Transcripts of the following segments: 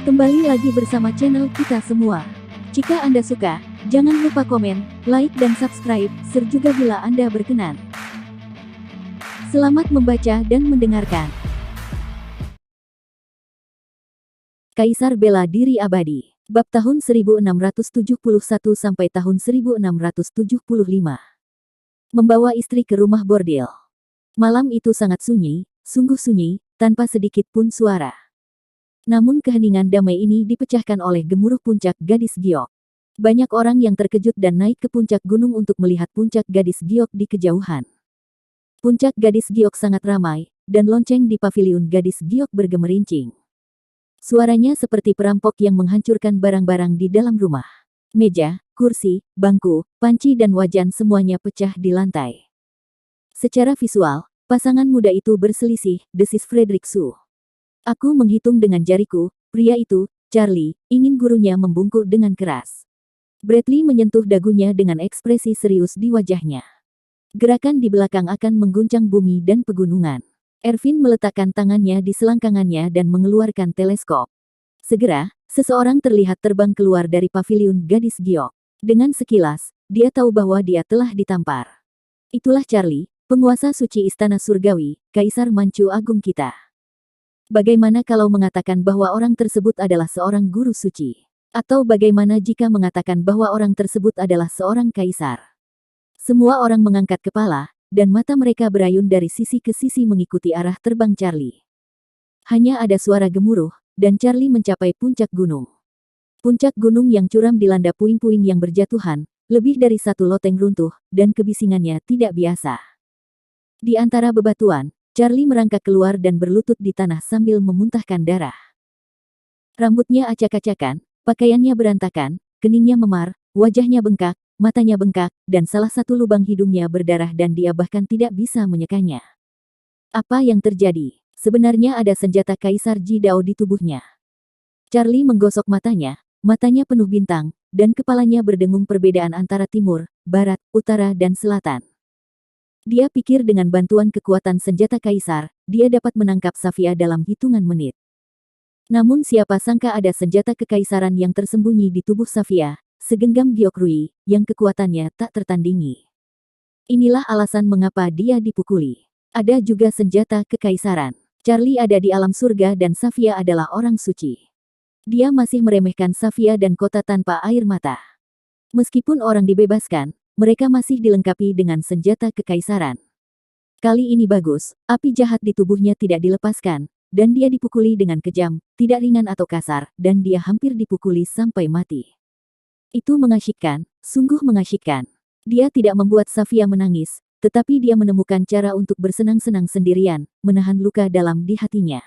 Kembali lagi bersama channel kita semua. Jika Anda suka, jangan lupa komen, like dan subscribe, juga bila Anda berkenan. Selamat membaca dan mendengarkan. Kaisar bela diri abadi. Bab tahun 1671 sampai tahun 1675. Membawa istri ke rumah bordil. Malam itu sangat sunyi, sungguh sunyi, tanpa sedikit pun suara. Namun keheningan damai ini dipecahkan oleh gemuruh puncak Gadis Giok. Banyak orang yang terkejut dan naik ke puncak gunung untuk melihat puncak Gadis Giok di kejauhan. Puncak Gadis Giok sangat ramai, dan lonceng di paviliun Gadis Giok bergemerincing. Suaranya seperti perampok yang menghancurkan barang-barang di dalam rumah. Meja, kursi, bangku, panci dan wajan semuanya pecah di lantai. Secara visual, pasangan muda itu berselisih, desis Frederick Su. Aku menghitung dengan jariku, pria itu, Charlie, ingin gurunya membungkuk dengan keras. Bradley menyentuh dagunya dengan ekspresi serius di wajahnya. Gerakan di belakang akan mengguncang bumi dan pegunungan. Ervin meletakkan tangannya di selangkangannya dan mengeluarkan teleskop. Segera, seseorang terlihat terbang keluar dari paviliun Gadis Giok. Dengan sekilas, dia tahu bahwa dia telah ditampar. Itulah Charlie, penguasa suci istana surgawi, Kaisar Manchu Agung kita. Bagaimana kalau mengatakan bahwa orang tersebut adalah seorang guru suci? Atau bagaimana jika mengatakan bahwa orang tersebut adalah seorang kaisar? Semua orang mengangkat kepala, dan mata mereka berayun dari sisi ke sisi mengikuti arah terbang Charlie. Hanya ada suara gemuruh, dan Charlie mencapai puncak gunung. Puncak gunung yang curam dilanda puing-puing yang berjatuhan, lebih dari satu loteng runtuh, dan kebisingannya tidak biasa. Di antara bebatuan, Charlie merangkak keluar dan berlutut di tanah sambil memuntahkan darah. Rambutnya acak-acakan, pakaiannya berantakan, keningnya memar, wajahnya bengkak, matanya bengkak, dan salah satu lubang hidungnya berdarah dan dia bahkan tidak bisa menyekanya. Apa yang terjadi? Sebenarnya ada senjata Kaisar Ji Dao di tubuhnya. Charlie menggosok matanya penuh bintang, dan kepalanya berdengung perbedaan antara timur, barat, utara dan selatan. Dia pikir dengan bantuan kekuatan senjata kaisar, dia dapat menangkap Safia dalam hitungan menit. Namun siapa sangka ada senjata kekaisaran yang tersembunyi di tubuh Safia, segenggam Gyokrui, yang kekuatannya tak tertandingi. Inilah alasan mengapa dia dipukuli. Ada juga senjata kekaisaran. Charlie ada di alam surga dan Safia adalah orang suci. Dia masih meremehkan Safia dan kota tanpa air mata. Meskipun orang dibebaskan, mereka masih dilengkapi dengan senjata kekaisaran. Kali ini bagus, api jahat di tubuhnya tidak dilepaskan, dan dia dipukuli dengan kejam, tidak ringan atau kasar, dan dia hampir dipukuli sampai mati. Itu mengasyikkan, sungguh mengasyikkan. Dia tidak membuat Safia menangis, tetapi dia menemukan cara untuk bersenang-senang sendirian, menahan luka dalam di hatinya.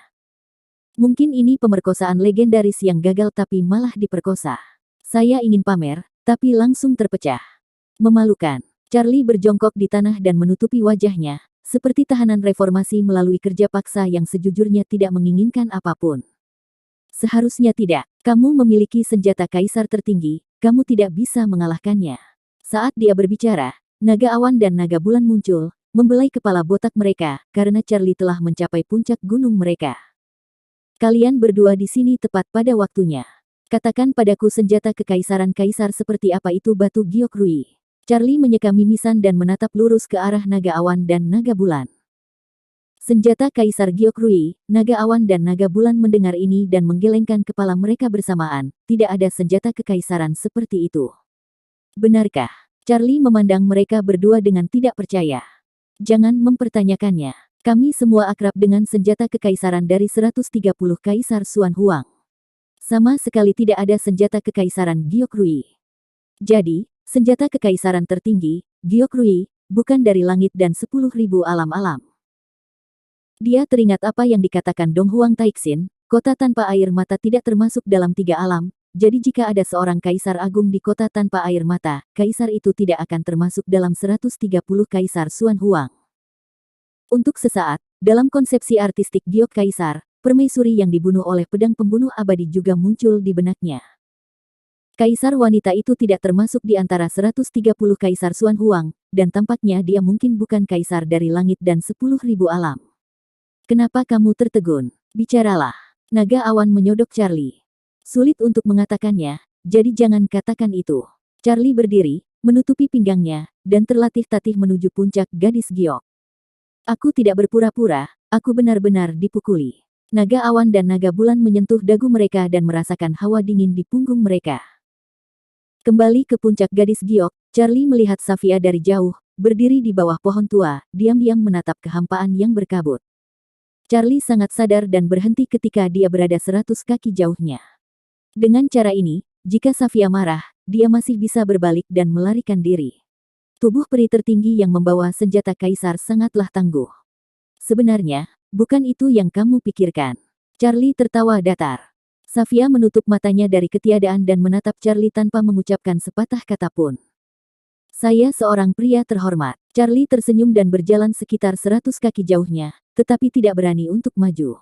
Mungkin ini pemerkosaan legendaris yang gagal tapi malah diperkosa. Saya ingin pamer, tapi langsung terpecah. Memalukan. Charlie berjongkok di tanah dan menutupi wajahnya, seperti tahanan reformasi melalui kerja paksa yang sejujurnya tidak menginginkan apapun. Seharusnya tidak. Kamu memiliki senjata kaisar tertinggi, kamu tidak bisa mengalahkannya. Saat dia berbicara, naga awan dan naga bulan muncul, membelai kepala botak mereka, karena Charlie telah mencapai puncak gunung mereka. Kalian berdua di sini tepat pada waktunya. Katakan padaku senjata kekaisaran kaisar seperti apa itu batu Gyokrui. Charlie menyeka mimisan dan menatap lurus ke arah naga awan dan naga bulan. Senjata Kaisar Gyokrui, naga awan dan naga bulan mendengar ini dan menggelengkan kepala mereka bersamaan. Tidak ada senjata kekaisaran seperti itu. Benarkah? Charlie memandang mereka berdua dengan tidak percaya. Jangan mempertanyakannya. Kami semua akrab dengan senjata kekaisaran dari 130 Kaisar Xuan Huang. Sama sekali tidak ada senjata kekaisaran Gyokrui. Jadi, senjata kekaisaran tertinggi, Gyokrui, bukan dari langit dan 10.000 alam-alam. Dia teringat apa yang dikatakan Dong Huang Taixin, kota tanpa air mata tidak termasuk dalam 3 alam, jadi jika ada seorang kaisar agung di kota tanpa air mata, kaisar itu tidak akan termasuk dalam 130 Kaisar Xuan Huang. Untuk sesaat, dalam konsepsi artistik Giok Kaisar, permaisuri yang dibunuh oleh pedang pembunuh abadi juga muncul di benaknya. Kaisar wanita itu tidak termasuk di antara 130 Kaisar Xuan Huang, dan tampaknya dia mungkin bukan kaisar dari langit dan 10.000 alam. Kenapa kamu tertegun? Bicaralah. Naga awan menyodok Charlie. Sulit untuk mengatakannya, jadi jangan katakan itu. Charlie berdiri, menutupi pinggangnya, dan terlatih-tatih menuju puncak gadis giok. Aku tidak berpura-pura, aku benar-benar dipukuli. Naga awan dan naga bulan menyentuh dagu mereka dan merasakan hawa dingin di punggung mereka. Kembali ke puncak gadis giok, Charlie melihat Safia dari jauh, berdiri di bawah pohon tua, diam-diam menatap kehampaan yang berkabut. Charlie sangat sadar dan berhenti ketika dia berada 100 kaki jauhnya. Dengan cara ini, jika Safia marah, dia masih bisa berbalik dan melarikan diri. Tubuh peri tertinggi yang membawa senjata kaisar sangatlah tangguh. Sebenarnya, bukan itu yang kamu pikirkan. Charlie tertawa datar. Safia menutup matanya dari ketiadaan dan menatap Charlie tanpa mengucapkan sepatah kata pun. Saya seorang pria terhormat. Charlie tersenyum dan berjalan sekitar 100 kaki jauhnya, tetapi tidak berani untuk maju.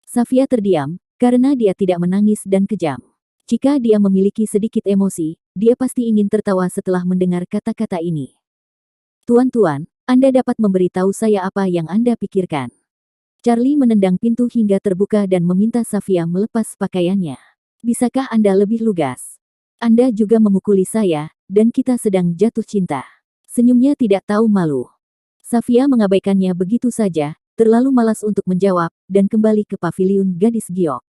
Safia terdiam, karena dia tidak menangis dan kejam. Jika dia memiliki sedikit emosi, dia pasti ingin tertawa setelah mendengar kata-kata ini. Tuan-tuan, Anda dapat memberitahu saya apa yang Anda pikirkan. Charlie menendang pintu hingga terbuka dan meminta Safia melepas pakaiannya. Bisakah Anda lebih lugas? Anda juga memukuli saya, dan kita sedang jatuh cinta. Senyumnya tidak tahu malu. Safia mengabaikannya begitu saja, terlalu malas untuk menjawab, dan kembali ke paviliun gadis giok.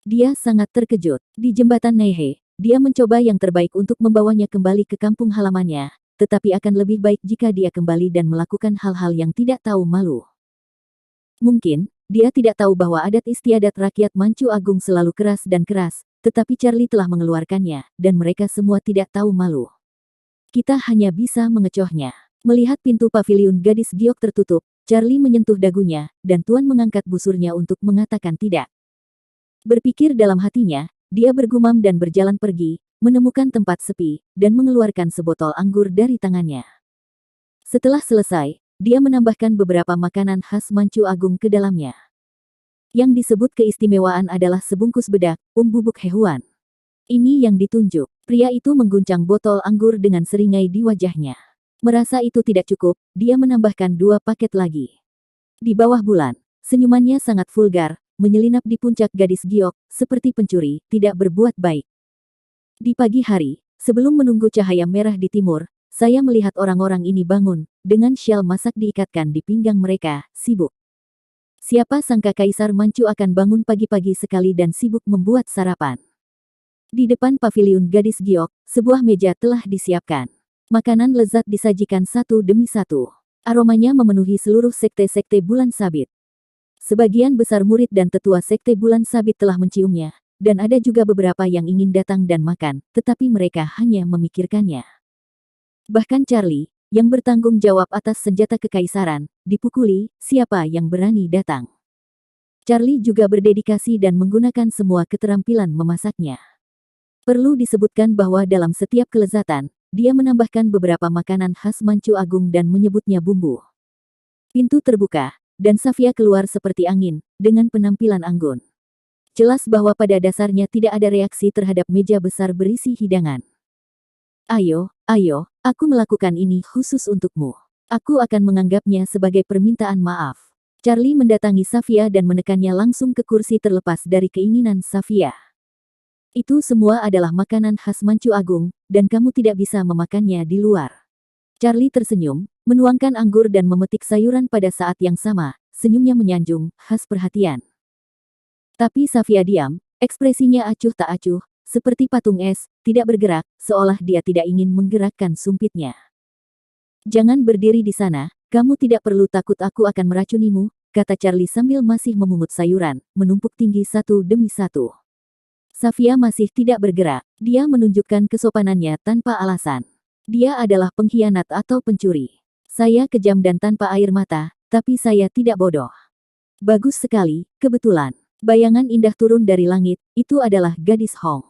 Dia sangat terkejut. Di jembatan Neihe, dia mencoba yang terbaik untuk membawanya kembali ke kampung halamannya, tetapi akan lebih baik jika dia kembali dan melakukan hal-hal yang tidak tahu malu. Mungkin, dia tidak tahu bahwa adat istiadat rakyat Manchu Agung selalu keras dan keras, tetapi Charlie telah mengeluarkannya, dan mereka semua tidak tahu malu. Kita hanya bisa mengecohnya. Melihat pintu paviliun gadis giok tertutup, Charlie menyentuh dagunya, dan Tuan mengangkat busurnya untuk mengatakan tidak. Berpikir dalam hatinya, dia bergumam dan berjalan pergi, menemukan tempat sepi, dan mengeluarkan sebotol anggur dari tangannya. Setelah selesai, dia menambahkan beberapa makanan khas Manchu Agung ke dalamnya. Yang disebut keistimewaan adalah sebungkus bedak, bubuk hewan. Ini yang ditunjuk. Pria itu mengguncang botol anggur dengan seringai di wajahnya. Merasa itu tidak cukup, dia menambahkan 2 paket lagi. Di bawah bulan, senyumannya sangat vulgar, menyelinap di puncak gadis giok, seperti pencuri, tidak berbuat baik. Di pagi hari, sebelum menunggu cahaya merah di timur, saya melihat orang-orang ini bangun, dengan syal masak diikatkan di pinggang mereka, sibuk. Siapa sangka Kaisar Manchu akan bangun pagi-pagi sekali dan sibuk membuat sarapan. Di depan paviliun gadis giok, sebuah meja telah disiapkan. Makanan lezat disajikan satu demi satu. Aromanya memenuhi seluruh sekte-sekte bulan sabit. Sebagian besar murid dan tetua sekte bulan sabit telah menciumnya, dan ada juga beberapa yang ingin datang dan makan, tetapi mereka hanya memikirkannya. Bahkan Charlie, yang bertanggung jawab atas senjata kekaisaran, dipukuli, siapa yang berani datang. Charlie juga berdedikasi dan menggunakan semua keterampilan memasaknya. Perlu disebutkan bahwa dalam setiap kelezatan, dia menambahkan beberapa makanan khas Manchu Agung dan menyebutnya bumbu. Pintu terbuka, dan Safia keluar seperti angin, dengan penampilan anggun. Jelas bahwa pada dasarnya tidak ada reaksi terhadap meja besar berisi hidangan. Ayo, ayo, aku melakukan ini khusus untukmu. Aku akan menganggapnya sebagai permintaan maaf. Charlie mendatangi Safia dan menekannya langsung ke kursi terlepas dari keinginan Safia. Itu semua adalah makanan khas Manchu Agung, dan kamu tidak bisa memakannya di luar. Charlie tersenyum, menuangkan anggur dan memetik sayuran pada saat yang sama, senyumnya menyanjung, khas perhatian. Tapi Safia diam, ekspresinya acuh tak acuh, seperti patung es, tidak bergerak, seolah dia tidak ingin menggerakkan sumpitnya. Jangan berdiri di sana, kamu tidak perlu takut aku akan meracunimu, kata Charlie sambil masih memungut sayuran, menumpuk tinggi satu demi satu. Safia masih tidak bergerak, dia menunjukkan kesopanannya tanpa alasan. Dia adalah pengkhianat atau pencuri. Saya kejam dan tanpa air mata, tapi saya tidak bodoh. Bagus sekali, kebetulan. Bayangan indah turun dari langit, itu adalah gadis Hong.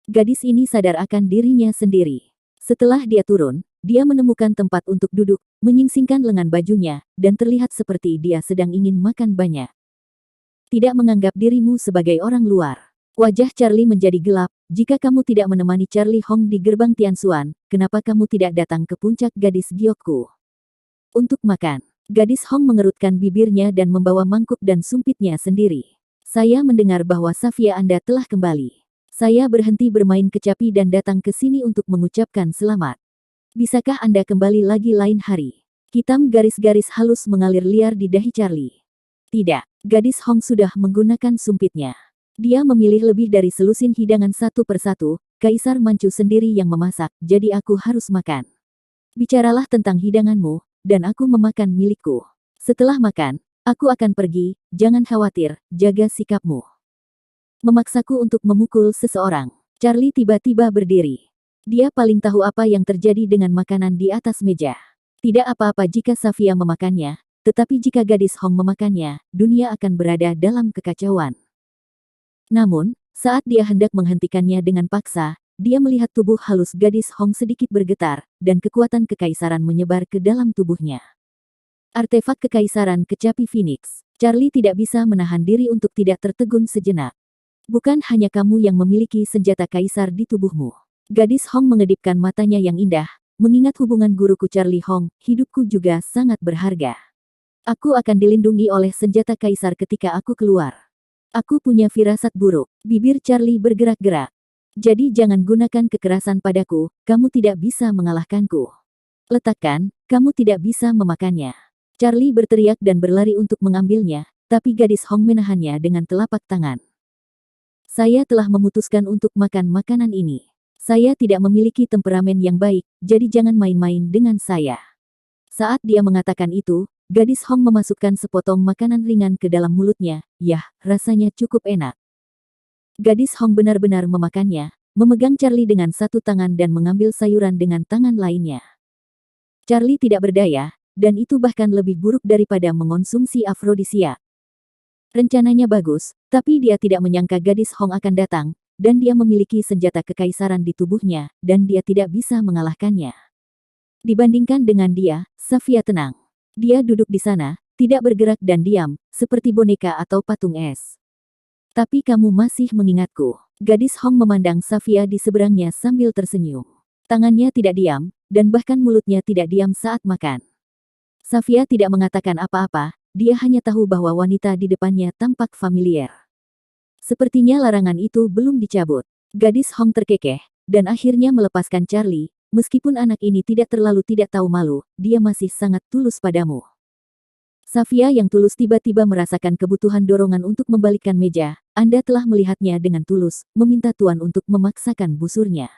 Gadis ini sadar akan dirinya sendiri. Setelah dia turun, dia menemukan tempat untuk duduk, menyingsingkan lengan bajunya, dan terlihat seperti dia sedang ingin makan banyak. Tidak menganggap dirimu sebagai orang luar. Wajah Charlie menjadi gelap, jika kamu tidak menemani Charlie Hong di gerbang Tianxuan, kenapa kamu tidak datang ke puncak gadis giokku? Untuk makan. Gadis Hong mengerutkan bibirnya dan membawa mangkuk dan sumpitnya sendiri. Saya mendengar bahwa Safia Anda telah kembali. Saya berhenti bermain kecapi dan datang ke sini untuk mengucapkan selamat. Bisakah Anda kembali lagi lain hari? Hitam garis-garis halus mengalir liar di dahi Charlie. Tidak, gadis Hong sudah menggunakan sumpitnya. Dia memilih lebih dari selusin hidangan satu persatu, Kaisar Manchu sendiri yang memasak, jadi aku harus makan. Bicaralah tentang hidanganmu, dan aku memakan milikku. Setelah makan, aku akan pergi, jangan khawatir, jaga sikapmu. Memaksaku untuk memukul seseorang. Charlie tiba-tiba berdiri. Dia paling tahu apa yang terjadi dengan makanan di atas meja. Tidak apa-apa jika Safia memakannya, tetapi jika gadis Hong memakannya, dunia akan berada dalam kekacauan. Namun, saat dia hendak menghentikannya dengan paksa, dia melihat tubuh halus gadis Hong sedikit bergetar, dan kekuatan kekaisaran menyebar ke dalam tubuhnya. Artefak kekaisaran kecapi Phoenix. Charlie tidak bisa menahan diri untuk tidak tertegun sejenak. Bukan hanya kamu yang memiliki senjata kaisar di tubuhmu. Gadis Hong mengedipkan matanya yang indah, mengingat hubungan guruku Charlie Hong, hidupku juga sangat berharga. Aku akan dilindungi oleh senjata kaisar ketika aku keluar. Aku punya firasat buruk. Bibir Charlie bergerak-gerak. Jadi jangan gunakan kekerasan padaku, kamu tidak bisa mengalahkanku. Letakkan, kamu tidak bisa memakannya. Charlie berteriak dan berlari untuk mengambilnya, tapi gadis Hong menahannya dengan telapak tangan. Saya telah memutuskan untuk makan makanan ini. Saya tidak memiliki temperamen yang baik, jadi jangan main-main dengan saya. Saat dia mengatakan itu, gadis Hong memasukkan sepotong makanan ringan ke dalam mulutnya. Yah, rasanya cukup enak. Gadis Hong benar-benar memakannya, memegang Charlie dengan satu tangan dan mengambil sayuran dengan tangan lainnya. Charlie tidak berdaya, dan itu bahkan lebih buruk daripada mengonsumsi afrodisia. Rencananya bagus, tapi dia tidak menyangka gadis Hong akan datang, dan dia memiliki senjata kekaisaran di tubuhnya, dan dia tidak bisa mengalahkannya. Dibandingkan dengan dia, Safia tenang. Dia duduk di sana, tidak bergerak dan diam, seperti boneka atau patung es. Tapi kamu masih mengingatku. Gadis Hong memandang Safia di seberangnya sambil tersenyum. Tangannya tidak diam, dan bahkan mulutnya tidak diam saat makan. Safia tidak mengatakan apa-apa, dia hanya tahu bahwa wanita di depannya tampak familiar. Sepertinya larangan itu belum dicabut. Gadis Hong terkekeh, dan akhirnya melepaskan Charlie, meskipun anak ini tidak terlalu tidak tahu malu, dia masih sangat tulus padamu. Safia yang tulus tiba-tiba merasakan kebutuhan dorongan untuk membalikkan meja. Anda telah melihatnya dengan tulus, meminta Tuan untuk memaksakan busurnya.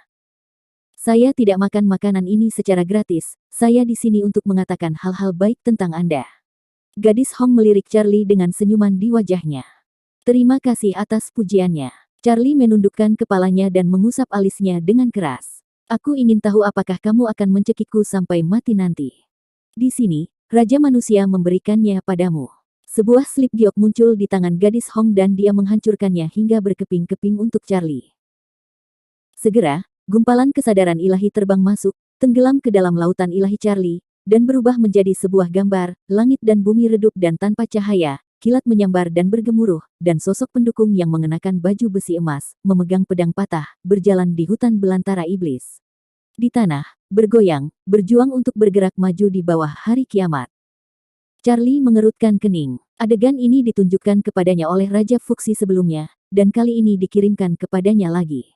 Saya tidak makan makanan ini secara gratis, saya di sini untuk mengatakan hal-hal baik tentang Anda. Gadis Hong melirik Charlie dengan senyuman di wajahnya. Terima kasih atas pujiannya. Charlie menundukkan kepalanya dan mengusap alisnya dengan keras. Aku ingin tahu apakah kamu akan mencekikku sampai mati nanti. Di sini, Raja Manusia memberikannya padamu. Sebuah slip giok muncul di tangan gadis Hong dan dia menghancurkannya hingga berkeping-keping untuk Charlie. Segera, gumpalan kesadaran ilahi terbang masuk, tenggelam ke dalam lautan ilahi Charlie, dan berubah menjadi sebuah gambar, langit dan bumi redup dan tanpa cahaya, kilat menyambar dan bergemuruh, dan sosok pendukung yang mengenakan baju besi emas, memegang pedang patah, berjalan di hutan belantara iblis. Di tanah, bergoyang, berjuang untuk bergerak maju di bawah hari kiamat. Charlie mengerutkan kening. Adegan ini ditunjukkan kepadanya oleh Raja Fuxi sebelumnya, dan kali ini dikirimkan kepadanya lagi.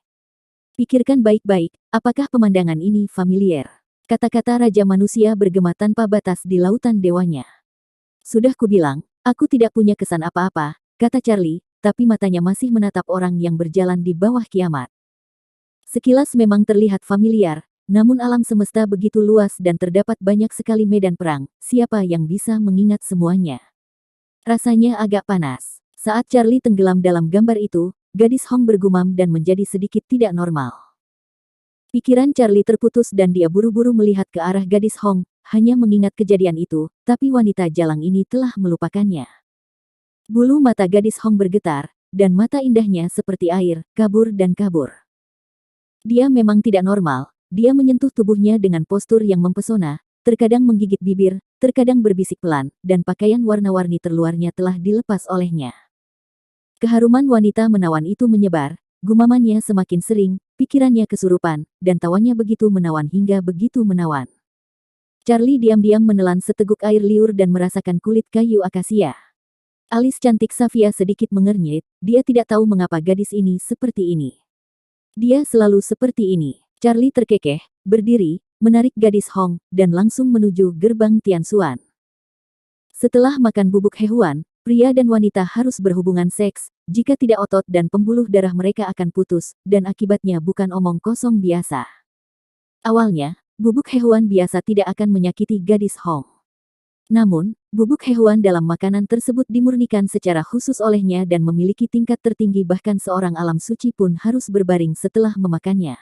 Pikirkan baik-baik, apakah pemandangan ini familiar? Kata-kata Raja Manusia bergema tanpa batas di lautan dewanya. Sudah kubilang, aku tidak punya kesan apa-apa, kata Charlie, tapi matanya masih menatap orang yang berjalan di bawah kiamat. Sekilas memang terlihat familiar, namun alam semesta begitu luas dan terdapat banyak sekali medan perang, siapa yang bisa mengingat semuanya? Rasanya agak panas. Saat Charlie tenggelam dalam gambar itu, gadis Hong bergumam dan menjadi sedikit tidak normal. Pikiran Charlie terputus dan dia buru-buru melihat ke arah gadis Hong, hanya mengingat kejadian itu, tapi wanita jalang ini telah melupakannya. Bulu mata gadis Hong bergetar, dan mata indahnya seperti air, kabur dan kabur. Dia memang tidak normal, dia menyentuh tubuhnya dengan postur yang mempesona, terkadang menggigit bibir, terkadang berbisik pelan, dan pakaian warna-warni terluarnya telah dilepas olehnya. Keharuman wanita menawan itu menyebar, gumamannya semakin sering, pikirannya kesurupan, dan tawanya begitu menawan hingga begitu menawan. Charlie diam-diam menelan seteguk air liur dan merasakan kulit kayu akasia. Alis cantik Safia sedikit mengernyit, dia tidak tahu mengapa gadis ini seperti ini. Dia selalu seperti ini. Charlie terkekeh, berdiri, menarik gadis Hong, dan langsung menuju gerbang Tianxuan. Setelah makan bubuk hewan, pria dan wanita harus berhubungan seks, jika tidak otot dan pembuluh darah mereka akan putus, dan akibatnya bukan omong kosong biasa. Awalnya, bubuk hewan biasa tidak akan menyakiti gadis Hong. Namun, bubuk hewan dalam makanan tersebut dimurnikan secara khusus olehnya dan memiliki tingkat tertinggi bahkan seorang alam suci pun harus berbaring setelah memakannya.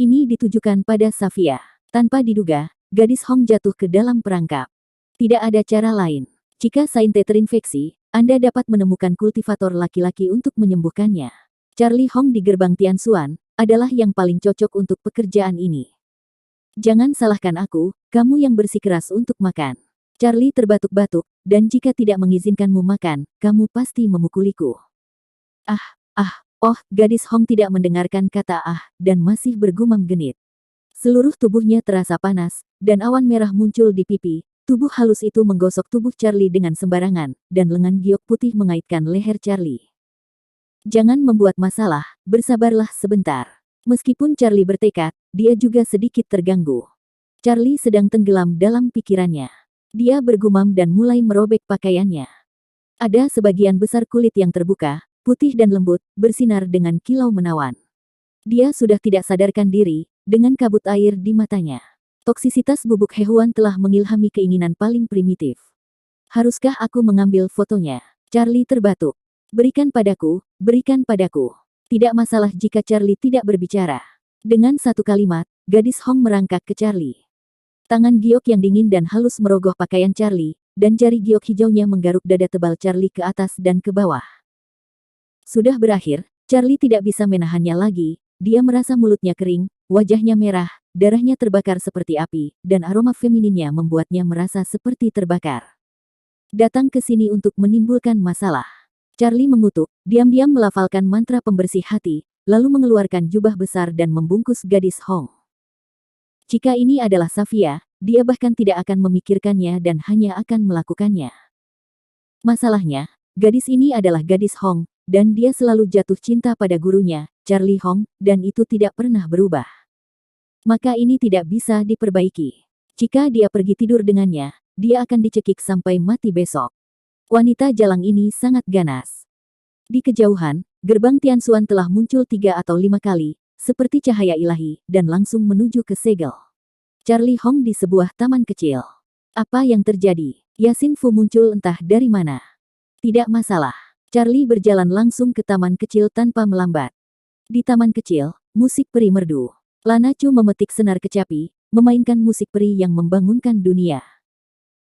Ini ditujukan pada Safia. Tanpa diduga, gadis Hong jatuh ke dalam perangkap. Tidak ada cara lain. Jika Sainte terinfeksi, Anda dapat menemukan kultivator laki-laki untuk menyembuhkannya. Charlie Hong di gerbang Tianxuan adalah yang paling cocok untuk pekerjaan ini. Jangan salahkan aku, kamu yang bersikeras untuk makan. Charlie terbatuk-batuk, dan jika tidak mengizinkanmu makan, kamu pasti memukuliku. Gadis Hong tidak mendengarkan kata dan masih bergumam genit. Seluruh tubuhnya terasa panas, dan awan merah muncul di pipi. Tubuh halus itu menggosok tubuh Charlie dengan sembarangan, dan lengan giok putih mengaitkan leher Charlie. Jangan membuat masalah, bersabarlah sebentar. Meskipun Charlie bertekad, dia juga sedikit terganggu. Charlie sedang tenggelam dalam pikirannya. Dia bergumam dan mulai merobek pakaiannya. Ada sebagian besar kulit yang terbuka, putih dan lembut, bersinar dengan kilau menawan. Dia sudah tidak sadarkan diri, dengan kabut air di matanya. Toksisitas bubuk hewan telah mengilhami keinginan paling primitif. Haruskah aku mengambil fotonya? Charlie terbatuk. Berikan padaku, berikan padaku. Tidak masalah jika Charlie tidak berbicara. Dengan satu kalimat, gadis Hong merangkak ke Charlie. Tangan giok yang dingin dan halus merogoh pakaian Charlie, dan jari giok hijaunya menggaruk dada tebal Charlie ke atas dan ke bawah. Sudah berakhir, Charlie tidak bisa menahannya lagi, dia merasa mulutnya kering, wajahnya merah, darahnya terbakar seperti api, dan aroma femininnya membuatnya merasa seperti terbakar. Datang ke sini untuk menimbulkan masalah. Charlie mengutuk, diam-diam melafalkan mantra pembersih hati, lalu mengeluarkan jubah besar dan membungkus gadis Hong. Jika ini adalah Safia, dia bahkan tidak akan memikirkannya dan hanya akan melakukannya. Masalahnya, gadis ini adalah gadis Hong, dan dia selalu jatuh cinta pada gurunya, Charlie Hong, dan itu tidak pernah berubah. Maka ini tidak bisa diperbaiki. Jika dia pergi tidur dengannya, dia akan dicekik sampai mati besok. Wanita jalang ini sangat ganas. Di kejauhan, gerbang Tianxuan telah muncul 3 atau 5 kali, seperti cahaya ilahi, dan langsung menuju ke segel. Charlie Hong di sebuah taman kecil. Apa yang terjadi? Yasin Fu muncul entah dari mana. Tidak masalah. Charlie berjalan langsung ke taman kecil tanpa melambat. Di taman kecil, musik peri merdu. Lana Chu memetik senar kecapi, memainkan musik peri yang membangunkan dunia.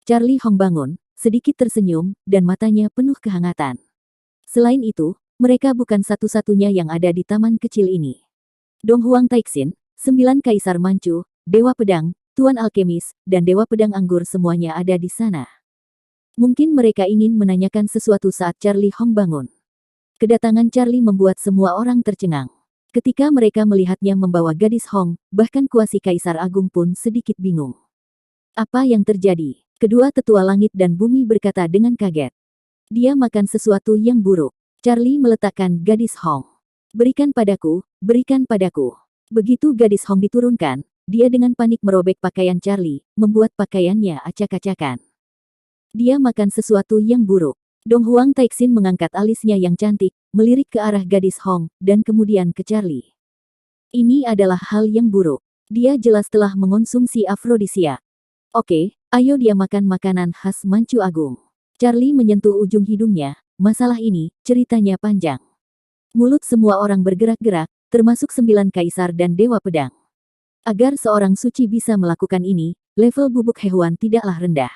Charlie Hong bangun, sedikit tersenyum, dan matanya penuh kehangatan. Selain itu, mereka bukan satu-satunya yang ada di taman kecil ini. Dong Huang Taixin, 9 Kaisar Manchu, Dewa Pedang, Tuan Alkemis, dan Dewa Pedang Anggur semuanya ada di sana. Mungkin mereka ingin menanyakan sesuatu saat Charlie Hong bangun. Kedatangan Charlie membuat semua orang tercengang. Ketika mereka melihatnya membawa gadis Hong, bahkan kuasi Kaisar Agung pun sedikit bingung. Apa yang terjadi? Kedua tetua langit dan bumi berkata dengan kaget. Dia makan sesuatu yang buruk. Charlie meletakkan gadis Hong. Berikan padaku, berikan padaku. Begitu gadis Hong diturunkan, dia dengan panik merobek pakaian Charlie, membuat pakaiannya acak-acakan. Dia makan sesuatu yang buruk. Dong Huang Taixin mengangkat alisnya yang cantik, melirik ke arah gadis Hong, dan kemudian ke Charlie. Ini adalah hal yang buruk. Dia jelas telah mengonsumsi afrodisia. Oke, ayo dia makan makanan khas Manchu Agung. Charlie menyentuh ujung hidungnya, masalah ini, ceritanya panjang. Mulut semua orang bergerak-gerak, termasuk 9 kaisar dan Dewa Pedang. Agar seorang suci bisa melakukan ini, level bubuk hewan tidaklah rendah.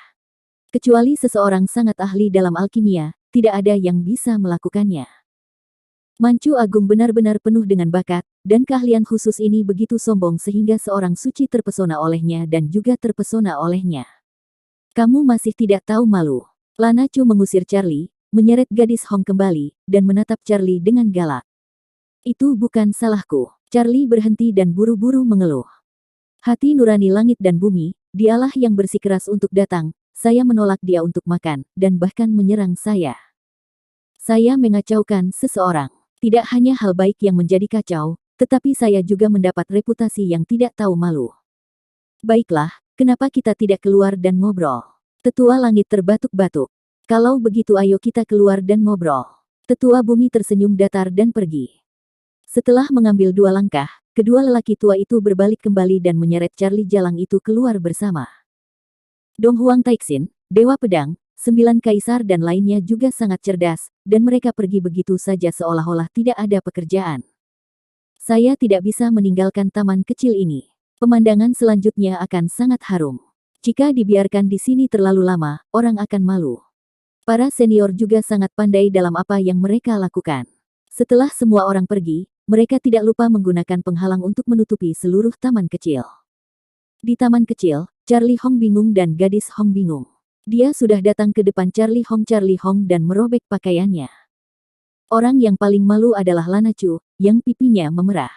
Kecuali seseorang sangat ahli dalam alkimia, tidak ada yang bisa melakukannya. Manchu Agung benar-benar penuh dengan bakat, dan keahlian khusus ini begitu sombong sehingga seorang suci terpesona olehnya dan juga terpesona olehnya. Kamu masih tidak tahu malu. Lana Chu mengusir Charlie, menyeret gadis Hong kembali, dan menatap Charlie dengan galak. Itu bukan salahku. Charlie berhenti dan buru-buru mengeluh. Hati nurani langit dan bumi, dialah yang bersikeras untuk datang, saya menolak dia untuk makan, dan bahkan menyerang saya. Saya mengacaukan seseorang. Tidak hanya hal baik yang menjadi kacau, tetapi saya juga mendapat reputasi yang tidak tahu malu. Baiklah, kenapa kita tidak keluar dan ngobrol? Tetua langit terbatuk-batuk. Kalau begitu ayo kita keluar dan ngobrol. Tetua bumi tersenyum datar dan pergi. Setelah mengambil 2 langkah, kedua lelaki tua itu berbalik kembali dan menyeret Charlie Jalang itu keluar bersama. Dong Huang Taixin, Dewa Pedang, 9 kaisar dan lainnya juga sangat cerdas, dan mereka pergi begitu saja seolah-olah tidak ada pekerjaan. Saya tidak bisa meninggalkan taman kecil ini. Pemandangan selanjutnya akan sangat harum. Jika dibiarkan di sini terlalu lama, orang akan malu. Para senior juga sangat pandai dalam apa yang mereka lakukan. Setelah semua orang pergi, mereka tidak lupa menggunakan penghalang untuk menutupi seluruh taman kecil. Di taman kecil, Charlie Hong bingung dan gadis Hong bingung. Dia sudah datang ke depan Charlie Hong dan merobek pakaiannya. Orang yang paling malu adalah Lana Chu, yang pipinya memerah.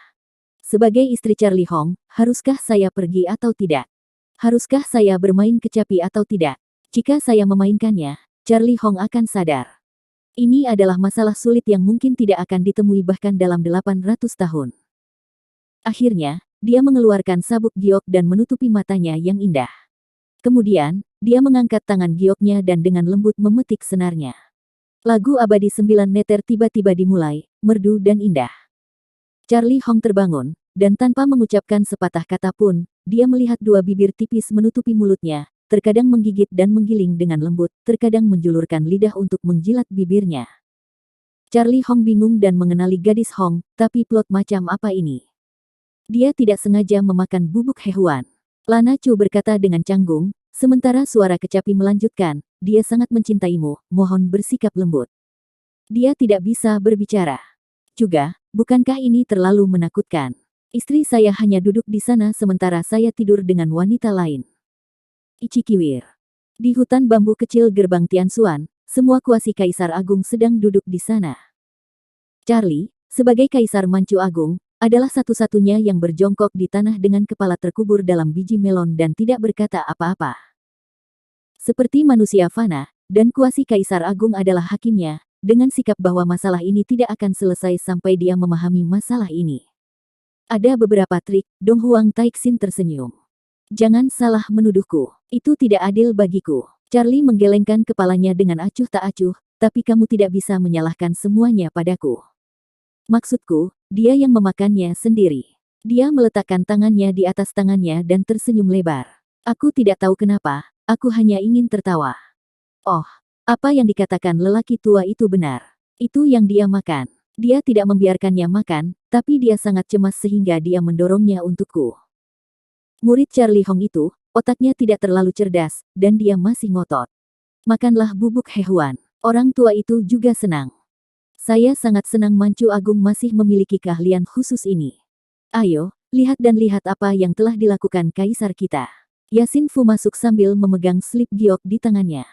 Sebagai istri Charlie Hong, haruskah saya pergi atau tidak? Haruskah saya bermain kecapi atau tidak? Jika saya memainkannya, Charlie Hong akan sadar. Ini adalah masalah sulit yang mungkin tidak akan ditemui bahkan dalam 800 tahun. Akhirnya, dia mengeluarkan sabuk giok dan menutupi matanya yang indah. Kemudian, dia mengangkat tangan gioknya dan dengan lembut memetik senarnya. Lagu abadi 9 neter tiba-tiba dimulai, merdu dan indah. Charlie Hong terbangun, dan tanpa mengucapkan sepatah kata pun, dia melihat 2 bibir tipis menutupi mulutnya, terkadang menggigit dan menggiling dengan lembut, terkadang menjulurkan lidah untuk menjilat bibirnya. Charlie Hong bingung dan mengenali gadis Hong, tapi plot macam apa ini? Dia tidak sengaja memakan bubuk hewan. Lana Chu berkata dengan canggung, sementara suara kecapi melanjutkan, dia sangat mencintaimu, mohon bersikap lembut. Dia tidak bisa berbicara. Juga, bukankah ini terlalu menakutkan? Istri saya hanya duduk di sana sementara saya tidur dengan wanita lain. Ichikiwir. Di hutan bambu kecil gerbang Tianxuan, semua kuasi kaisar agung sedang duduk di sana. Charlie, sebagai kaisar Manchu agung, adalah satu-satunya yang berjongkok di tanah dengan kepala terkubur dalam biji melon dan tidak berkata apa-apa. Seperti manusia fana, dan kuasi kaisar agung adalah hakimnya, dengan sikap bahwa masalah ini tidak akan selesai sampai dia memahami masalah ini. Ada beberapa trik, Dong Huang Taixin tersenyum. Jangan salah menuduhku, itu tidak adil bagiku. Charlie menggelengkan kepalanya dengan acuh tak acuh, tapi kamu tidak bisa menyalahkan semuanya padaku. Maksudku, dia yang memakannya sendiri. Dia meletakkan tangannya di atas tangannya dan tersenyum lebar. Aku tidak tahu kenapa, aku hanya ingin tertawa. Oh. Apa yang dikatakan lelaki tua itu benar. Itu yang dia makan. Dia tidak membiarkannya makan, tapi dia sangat cemas sehingga dia mendorongnya untukku. Murid Charlie Hong itu, otaknya tidak terlalu cerdas, dan dia masih ngotot. Makanlah bubuk hewan. Orang tua itu juga senang. Saya sangat senang Manchu Agung masih memiliki keahlian khusus ini. Ayo, lihat dan lihat apa yang telah dilakukan kaisar kita. Yasin Fu masuk sambil memegang slip giok di tangannya.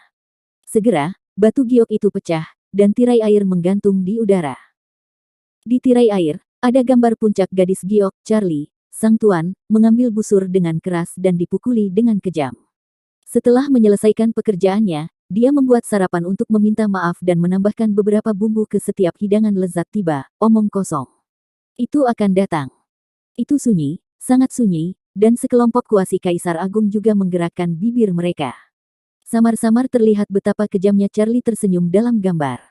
Segera, batu giok itu pecah, dan tirai air menggantung di udara. Di tirai air, ada gambar puncak gadis giok, Charlie, sang tuan, mengambil busur dengan keras dan dipukuli dengan kejam. Setelah menyelesaikan pekerjaannya, dia membuat sarapan untuk meminta maaf dan menambahkan beberapa bumbu ke setiap hidangan lezat tiba, omong kosong. Itu akan datang. Itu sunyi, sangat sunyi, dan sekelompok kuasi kaisar agung juga menggerakkan bibir mereka. Samar-samar terlihat betapa kejamnya Charlie tersenyum dalam gambar.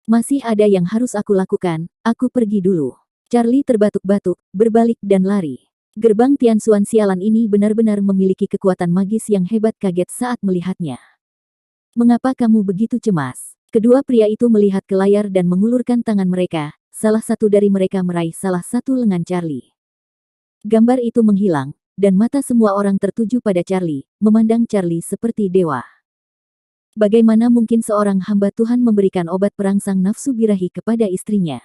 Masih ada yang harus aku lakukan, aku pergi dulu. Charlie terbatuk-batuk, berbalik dan lari. Gerbang Tianxuan sialan ini benar-benar memiliki kekuatan magis yang hebat kaget saat melihatnya. Mengapa kamu begitu cemas? Kedua pria itu melihat ke layar dan mengulurkan tangan mereka, salah satu dari mereka meraih salah satu lengan Charlie. Gambar itu menghilang, dan mata semua orang tertuju pada Charlie, memandang Charlie seperti dewa. Bagaimana mungkin seorang hamba Tuhan memberikan obat perangsang nafsu birahi kepada istrinya?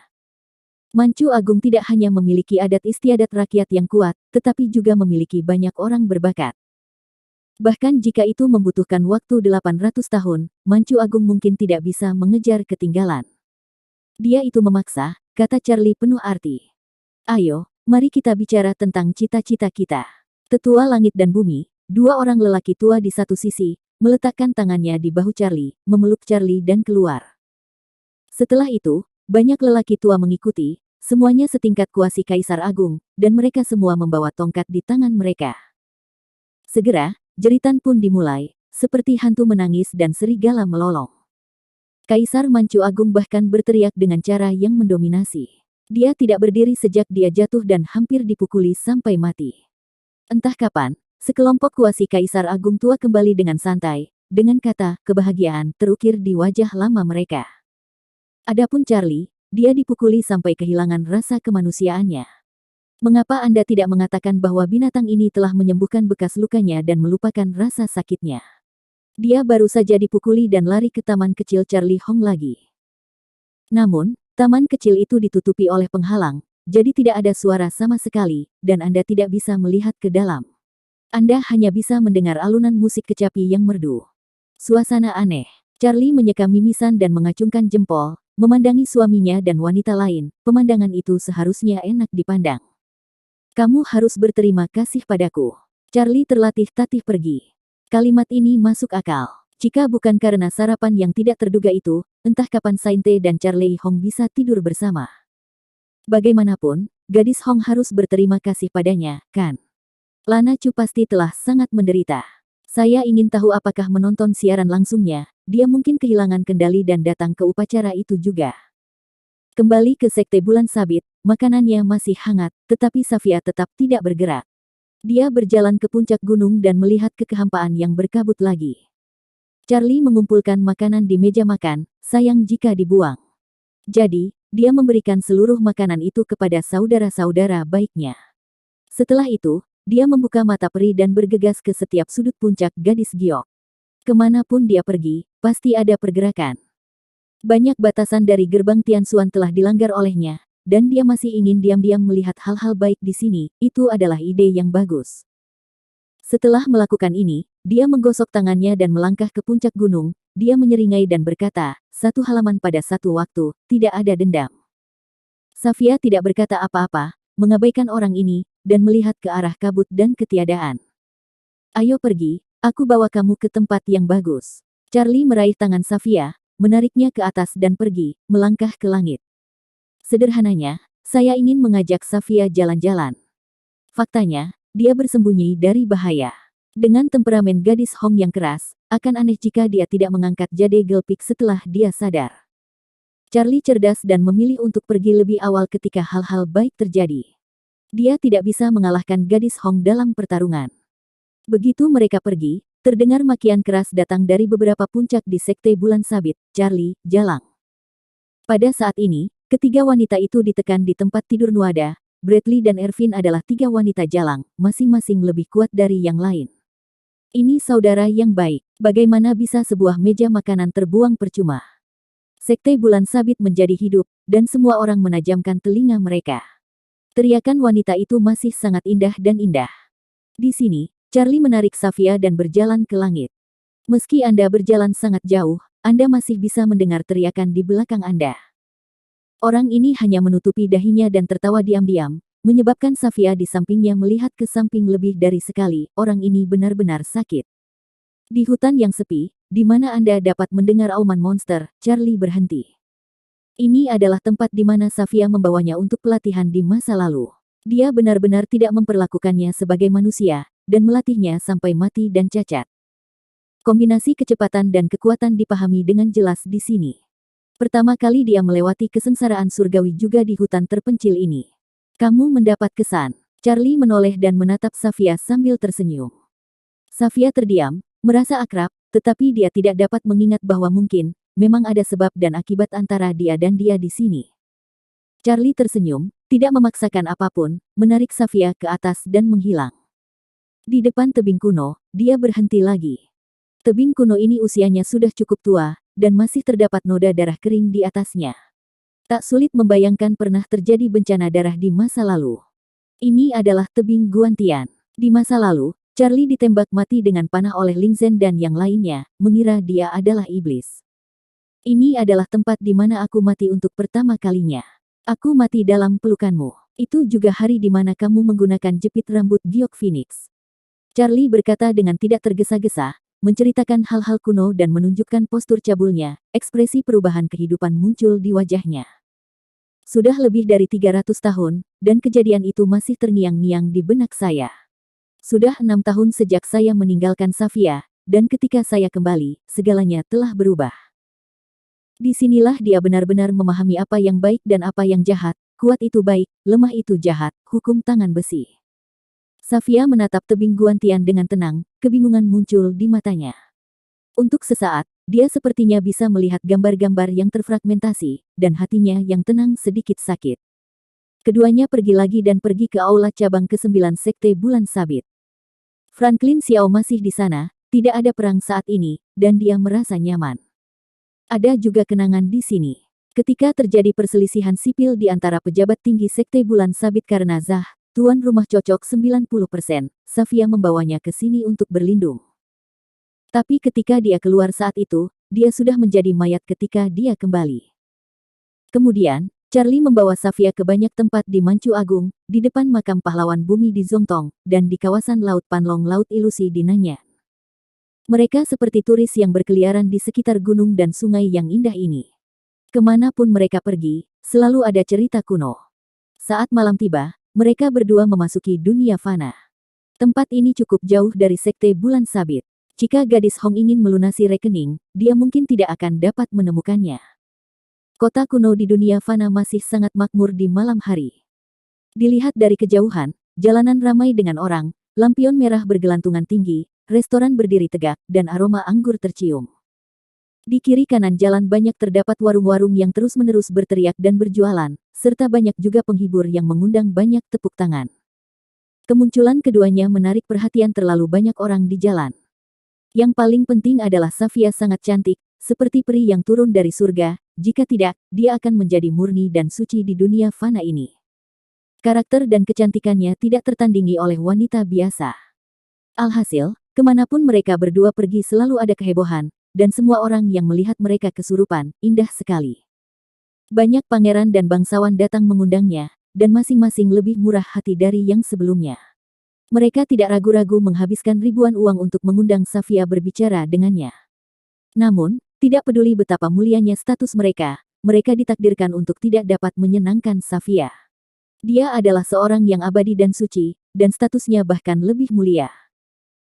Manchu Agung tidak hanya memiliki adat istiadat rakyat yang kuat, tetapi juga memiliki banyak orang berbakat. Bahkan jika itu membutuhkan waktu 800 tahun, Manchu Agung mungkin tidak bisa mengejar ketinggalan. Dia itu memaksa, kata Charlie penuh arti. Ayo, mari kita bicara tentang cita-cita kita. Tetua langit dan bumi, 2 orang lelaki tua di satu sisi, meletakkan tangannya di bahu Charlie, memeluk Charlie dan keluar. Setelah itu, banyak lelaki tua mengikuti, semuanya setingkat kuasi Kaisar Agung, dan mereka semua membawa tongkat di tangan mereka. Segera, jeritan pun dimulai, seperti hantu menangis dan serigala melolong. Kaisar Manchu Agung bahkan berteriak dengan cara yang mendominasi. Dia tidak berdiri sejak dia jatuh dan hampir dipukuli sampai mati. Entah kapan, sekelompok kuasi Kaisar Agung tua kembali dengan santai, dengan kata kebahagiaan terukir di wajah lama mereka. Adapun Charlie, dia dipukuli sampai kehilangan rasa kemanusiaannya. Mengapa Anda tidak mengatakan bahwa binatang ini telah menyembuhkan bekas lukanya dan melupakan rasa sakitnya? Dia baru saja dipukuli dan lari ke taman kecil Charlie Hong lagi. Namun, taman kecil itu ditutupi oleh penghalang, jadi tidak ada suara sama sekali, dan Anda tidak bisa melihat ke dalam. Anda hanya bisa mendengar alunan musik kecapi yang merdu. Suasana aneh. Charlie menyeka mimisan dan mengacungkan jempol, memandangi suaminya dan wanita lain. Pemandangan itu seharusnya enak dipandang. Kamu harus berterima kasih padaku. Charlie tertatih pergi. Kalimat ini masuk akal. Jika bukan karena sarapan yang tidak terduga itu, entah kapan Sainte dan Charlie Hong bisa tidur bersama. Bagaimanapun, gadis Hong harus berterima kasih padanya, kan? Lana Chu pasti telah sangat menderita. Saya ingin tahu apakah menonton siaran langsungnya, dia mungkin kehilangan kendali dan datang ke upacara itu juga. Kembali ke Sekte Bulan Sabit, makanannya masih hangat, tetapi Safia tetap tidak bergerak. Dia berjalan ke puncak gunung dan melihat ke kehampaan yang berkabut lagi. Charlie mengumpulkan makanan di meja makan, sayang jika dibuang. Jadi, dia memberikan seluruh makanan itu kepada saudara-saudara baiknya. Setelah itu, dia membuka mata peri dan bergegas ke setiap sudut puncak gadis giok. Kemanapun dia pergi, pasti ada pergerakan. Banyak batasan dari gerbang Tianxuan telah dilanggar olehnya, dan dia masih ingin diam-diam melihat hal-hal baik di sini. Itu adalah ide yang bagus. Setelah melakukan ini, dia menggosok tangannya dan melangkah ke puncak gunung. Dia menyeringai dan berkata, satu halaman pada satu waktu, tidak ada dendam. Safia tidak berkata apa-apa, mengabaikan orang ini, dan melihat ke arah kabut dan ketiadaan. Ayo pergi, aku bawa kamu ke tempat yang bagus. Charlie meraih tangan Safia, menariknya ke atas dan pergi, melangkah ke langit. Sederhananya, saya ingin mengajak Safia jalan-jalan. Faktanya, dia bersembunyi dari bahaya. Dengan temperamen gadis Hong yang keras, akan aneh jika dia tidak mengangkat jade gelpik setelah dia sadar. Charlie cerdas dan memilih untuk pergi lebih awal ketika hal-hal baik terjadi. Dia tidak bisa mengalahkan gadis Hong dalam pertarungan. Begitu mereka pergi, terdengar makian keras datang dari beberapa puncak di Sekte Bulan Sabit. Charlie, jalang. Pada saat ini, ketiga wanita itu ditekan di tempat tidur Nuada. Bradley dan Ervin adalah tiga wanita jalang, masing-masing lebih kuat dari yang lain. Ini saudara yang baik. Bagaimana bisa sebuah meja makanan terbuang percuma? Sekte Bulan Sabit menjadi hidup, dan semua orang menajamkan telinga mereka. Teriakan wanita itu masih sangat indah dan indah. Di sini, Charlie menarik Safia dan berjalan ke langit. Meski Anda berjalan sangat jauh, Anda masih bisa mendengar teriakan di belakang Anda. Orang ini hanya menutupi dahinya dan tertawa diam-diam, menyebabkan Safia di sampingnya melihat ke samping lebih dari sekali. Orang ini benar-benar sakit. Di hutan yang sepi, di mana Anda dapat mendengar auman monster, Charlie berhenti. Ini adalah tempat di mana Safia membawanya untuk pelatihan di masa lalu. Dia benar-benar tidak memperlakukannya sebagai manusia, dan melatihnya sampai mati dan cacat. Kombinasi kecepatan dan kekuatan dipahami dengan jelas di sini. Pertama kali dia melewati kesengsaraan surgawi juga di hutan terpencil ini. Kamu mendapat kesan. Charlie menoleh dan menatap Safia sambil tersenyum. Safia terdiam, merasa akrab, tetapi dia tidak dapat mengingat bahwa mungkin, memang ada sebab dan akibat antara dia dan dia di sini. Charlie tersenyum, tidak memaksakan apapun, menarik Safia ke atas dan menghilang. Di depan tebing kuno, dia berhenti lagi. Tebing kuno ini usianya sudah cukup tua, dan masih terdapat noda darah kering di atasnya. Tak sulit membayangkan pernah terjadi bencana darah di masa lalu. Ini adalah tebing Guantian. Di masa lalu, Charlie ditembak mati dengan panah oleh Ling Zhen dan yang lainnya, mengira dia adalah iblis. Ini adalah tempat di mana aku mati untuk pertama kalinya. Aku mati dalam pelukanmu. Itu juga hari di mana kamu menggunakan jepit rambut giok Phoenix. Charlie berkata dengan tidak tergesa-gesa, menceritakan hal-hal kuno dan menunjukkan postur cabulnya, ekspresi perubahan kehidupan muncul di wajahnya. Sudah lebih dari 300 tahun, dan kejadian itu masih terngiang-ngiang di benak saya. Sudah 6 tahun sejak saya meninggalkan Safia, dan ketika saya kembali, segalanya telah berubah. Disinilah dia benar-benar memahami apa yang baik dan apa yang jahat, kuat itu baik, lemah itu jahat, hukum tangan besi. Safia menatap tebing Guantian dengan tenang, kebingungan muncul di matanya. Untuk sesaat, dia sepertinya bisa melihat gambar-gambar yang terfragmentasi, dan hatinya yang tenang sedikit sakit. Keduanya pergi lagi dan pergi ke aula cabang ke-9 Sekte Bulan Sabit. Franklin Xiao masih di sana, tidak ada perang saat ini, dan dia merasa nyaman. Ada juga kenangan di sini. Ketika terjadi perselisihan sipil di antara pejabat tinggi Sekte Bulan Sabit karena Zah, tuan rumah cocok 90%, Safia membawanya ke sini untuk berlindung. Tapi ketika dia keluar saat itu, dia sudah menjadi mayat ketika dia kembali. Kemudian, Charlie membawa Safia ke banyak tempat di Manchu Agung, di depan makam pahlawan bumi di Zongtong, dan di kawasan Laut Panlong Laut Ilusi di Nanyan. Mereka seperti turis yang berkeliaran di sekitar gunung dan sungai yang indah ini. Kemanapun mereka pergi, selalu ada cerita kuno. Saat malam tiba, mereka berdua memasuki dunia fana. Tempat ini cukup jauh dari Sekte Bulan Sabit. Jika gadis Hong ingin melunasi rekening, dia mungkin tidak akan dapat menemukannya. Kota kuno di dunia fana masih sangat makmur di malam hari. Dilihat dari kejauhan, jalanan ramai dengan orang, lampion merah bergelantungan tinggi, restoran berdiri tegak, dan aroma anggur tercium. Di kiri kanan jalan banyak terdapat warung-warung yang terus-menerus berteriak dan berjualan, serta banyak juga penghibur yang mengundang banyak tepuk tangan. Kemunculan keduanya menarik perhatian terlalu banyak orang di jalan. Yang paling penting adalah Safia sangat cantik, seperti peri yang turun dari surga, jika tidak, dia akan menjadi murni dan suci di dunia fana ini. Karakter dan kecantikannya tidak tertandingi oleh wanita biasa. Alhasil, kemanapun mereka berdua pergi selalu ada kehebohan, dan semua orang yang melihat mereka kesurupan, indah sekali. Banyak pangeran dan bangsawan datang mengundangnya, dan masing-masing lebih murah hati dari yang sebelumnya. Mereka tidak ragu-ragu menghabiskan ribuan uang untuk mengundang Safia berbicara dengannya. Namun, tidak peduli betapa mulianya status mereka, mereka ditakdirkan untuk tidak dapat menyenangkan Safia. Dia adalah seorang yang abadi dan suci, dan statusnya bahkan lebih mulia.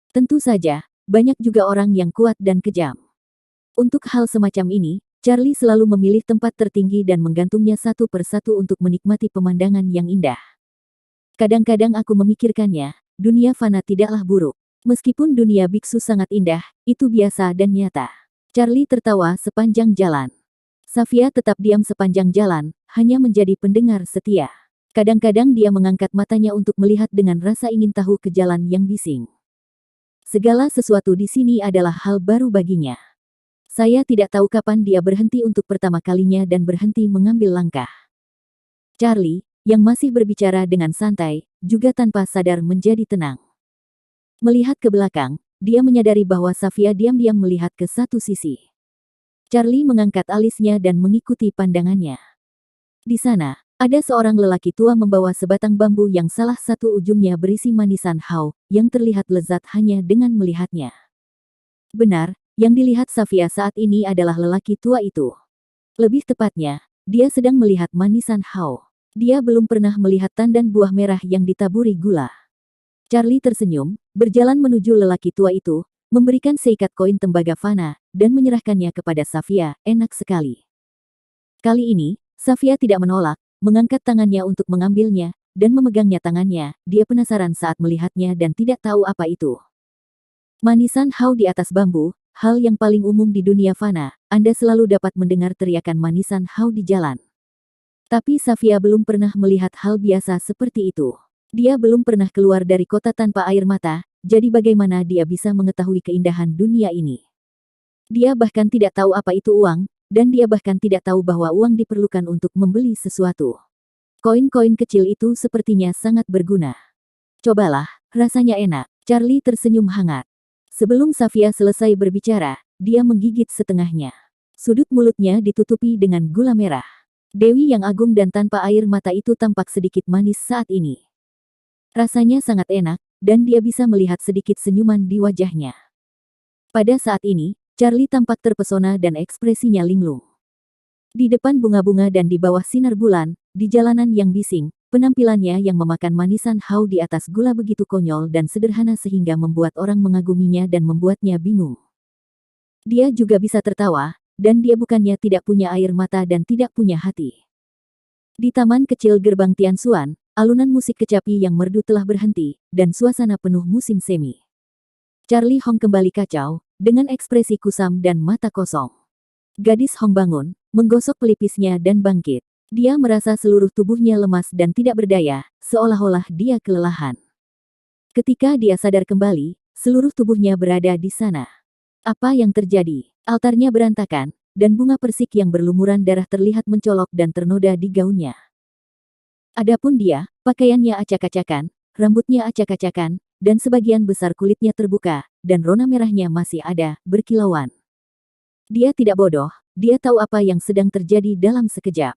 Tentu saja, banyak juga orang yang kuat dan kejam. Untuk hal semacam ini, Charlie selalu memilih tempat tertinggi dan menggantungnya satu persatu untuk menikmati pemandangan yang indah. Kadang-kadang aku memikirkannya, dunia fana tidaklah buruk. Meskipun dunia biksu sangat indah, itu biasa dan nyata. Charlie tertawa sepanjang jalan. Safia tetap diam sepanjang jalan, hanya menjadi pendengar setia. Kadang-kadang dia mengangkat matanya untuk melihat dengan rasa ingin tahu ke jalan yang bising. Segala sesuatu di sini adalah hal baru baginya. Saya tidak tahu kapan dia berhenti untuk pertama kalinya dan berhenti mengambil langkah. Charlie, yang masih berbicara dengan santai, juga tanpa sadar menjadi tenang. Melihat ke belakang, dia menyadari bahwa Safia diam-diam melihat ke satu sisi. Charlie mengangkat alisnya dan mengikuti pandangannya. Di sana, ada seorang lelaki tua membawa sebatang bambu yang salah satu ujungnya berisi manisan hau, yang terlihat lezat hanya dengan melihatnya. Benar, yang dilihat Safia saat ini adalah lelaki tua itu. Lebih tepatnya, dia sedang melihat manisan hau. Dia belum pernah melihat tandan buah merah yang ditaburi gula. Charlie tersenyum, berjalan menuju lelaki tua itu, memberikan seikat koin tembaga fana, dan menyerahkannya kepada Safia, enak sekali. Kali ini, Safia tidak menolak, mengangkat tangannya untuk mengambilnya, dan memegangnya tangannya, dia penasaran saat melihatnya dan tidak tahu apa itu. Manisan hau di atas bambu, hal yang paling umum di dunia fana, Anda selalu dapat mendengar teriakan manisan hau di jalan. Tapi Safia belum pernah melihat hal biasa seperti itu. Dia belum pernah keluar dari kota tanpa air mata, jadi bagaimana dia bisa mengetahui keindahan dunia ini? Dia bahkan tidak tahu apa itu uang, dan dia bahkan tidak tahu bahwa uang diperlukan untuk membeli sesuatu. Koin-koin kecil itu sepertinya sangat berguna. Cobalah, rasanya enak. Charlie tersenyum hangat. Sebelum Safia selesai berbicara, dia menggigit setengahnya. Sudut mulutnya ditutupi dengan gula merah. Dewi yang agung dan tanpa air mata itu tampak sedikit manis saat ini. Rasanya sangat enak, dan dia bisa melihat sedikit senyuman di wajahnya. Pada saat ini, Charlie tampak terpesona dan ekspresinya linglung. Di depan bunga-bunga dan di bawah sinar bulan, di jalanan yang bising, penampilannya yang memakan manisan hau di atas gula begitu konyol dan sederhana sehingga membuat orang mengaguminya dan membuatnya bingung. Dia juga bisa tertawa, dan dia bukannya tidak punya air mata dan tidak punya hati. Di taman kecil gerbang Tianxuan, alunan musik kecapi yang merdu telah berhenti, dan suasana penuh musim semi. Charlie Hong kembali kacau, dengan ekspresi kusam dan mata kosong. Gadis Hong bangun, menggosok pelipisnya dan bangkit. Dia merasa seluruh tubuhnya lemas dan tidak berdaya, seolah-olah dia kelelahan. Ketika dia sadar kembali, seluruh tubuhnya berada di sana. Apa yang terjadi? Altarnya berantakan, dan bunga persik yang berlumuran darah terlihat mencolok dan ternoda di gaunnya. Adapun dia, pakaiannya acak-acakan, rambutnya acak-acakan, dan sebagian besar kulitnya terbuka, dan rona merahnya masih ada, berkilauan. Dia tidak bodoh, dia tahu apa yang sedang terjadi dalam sekejap.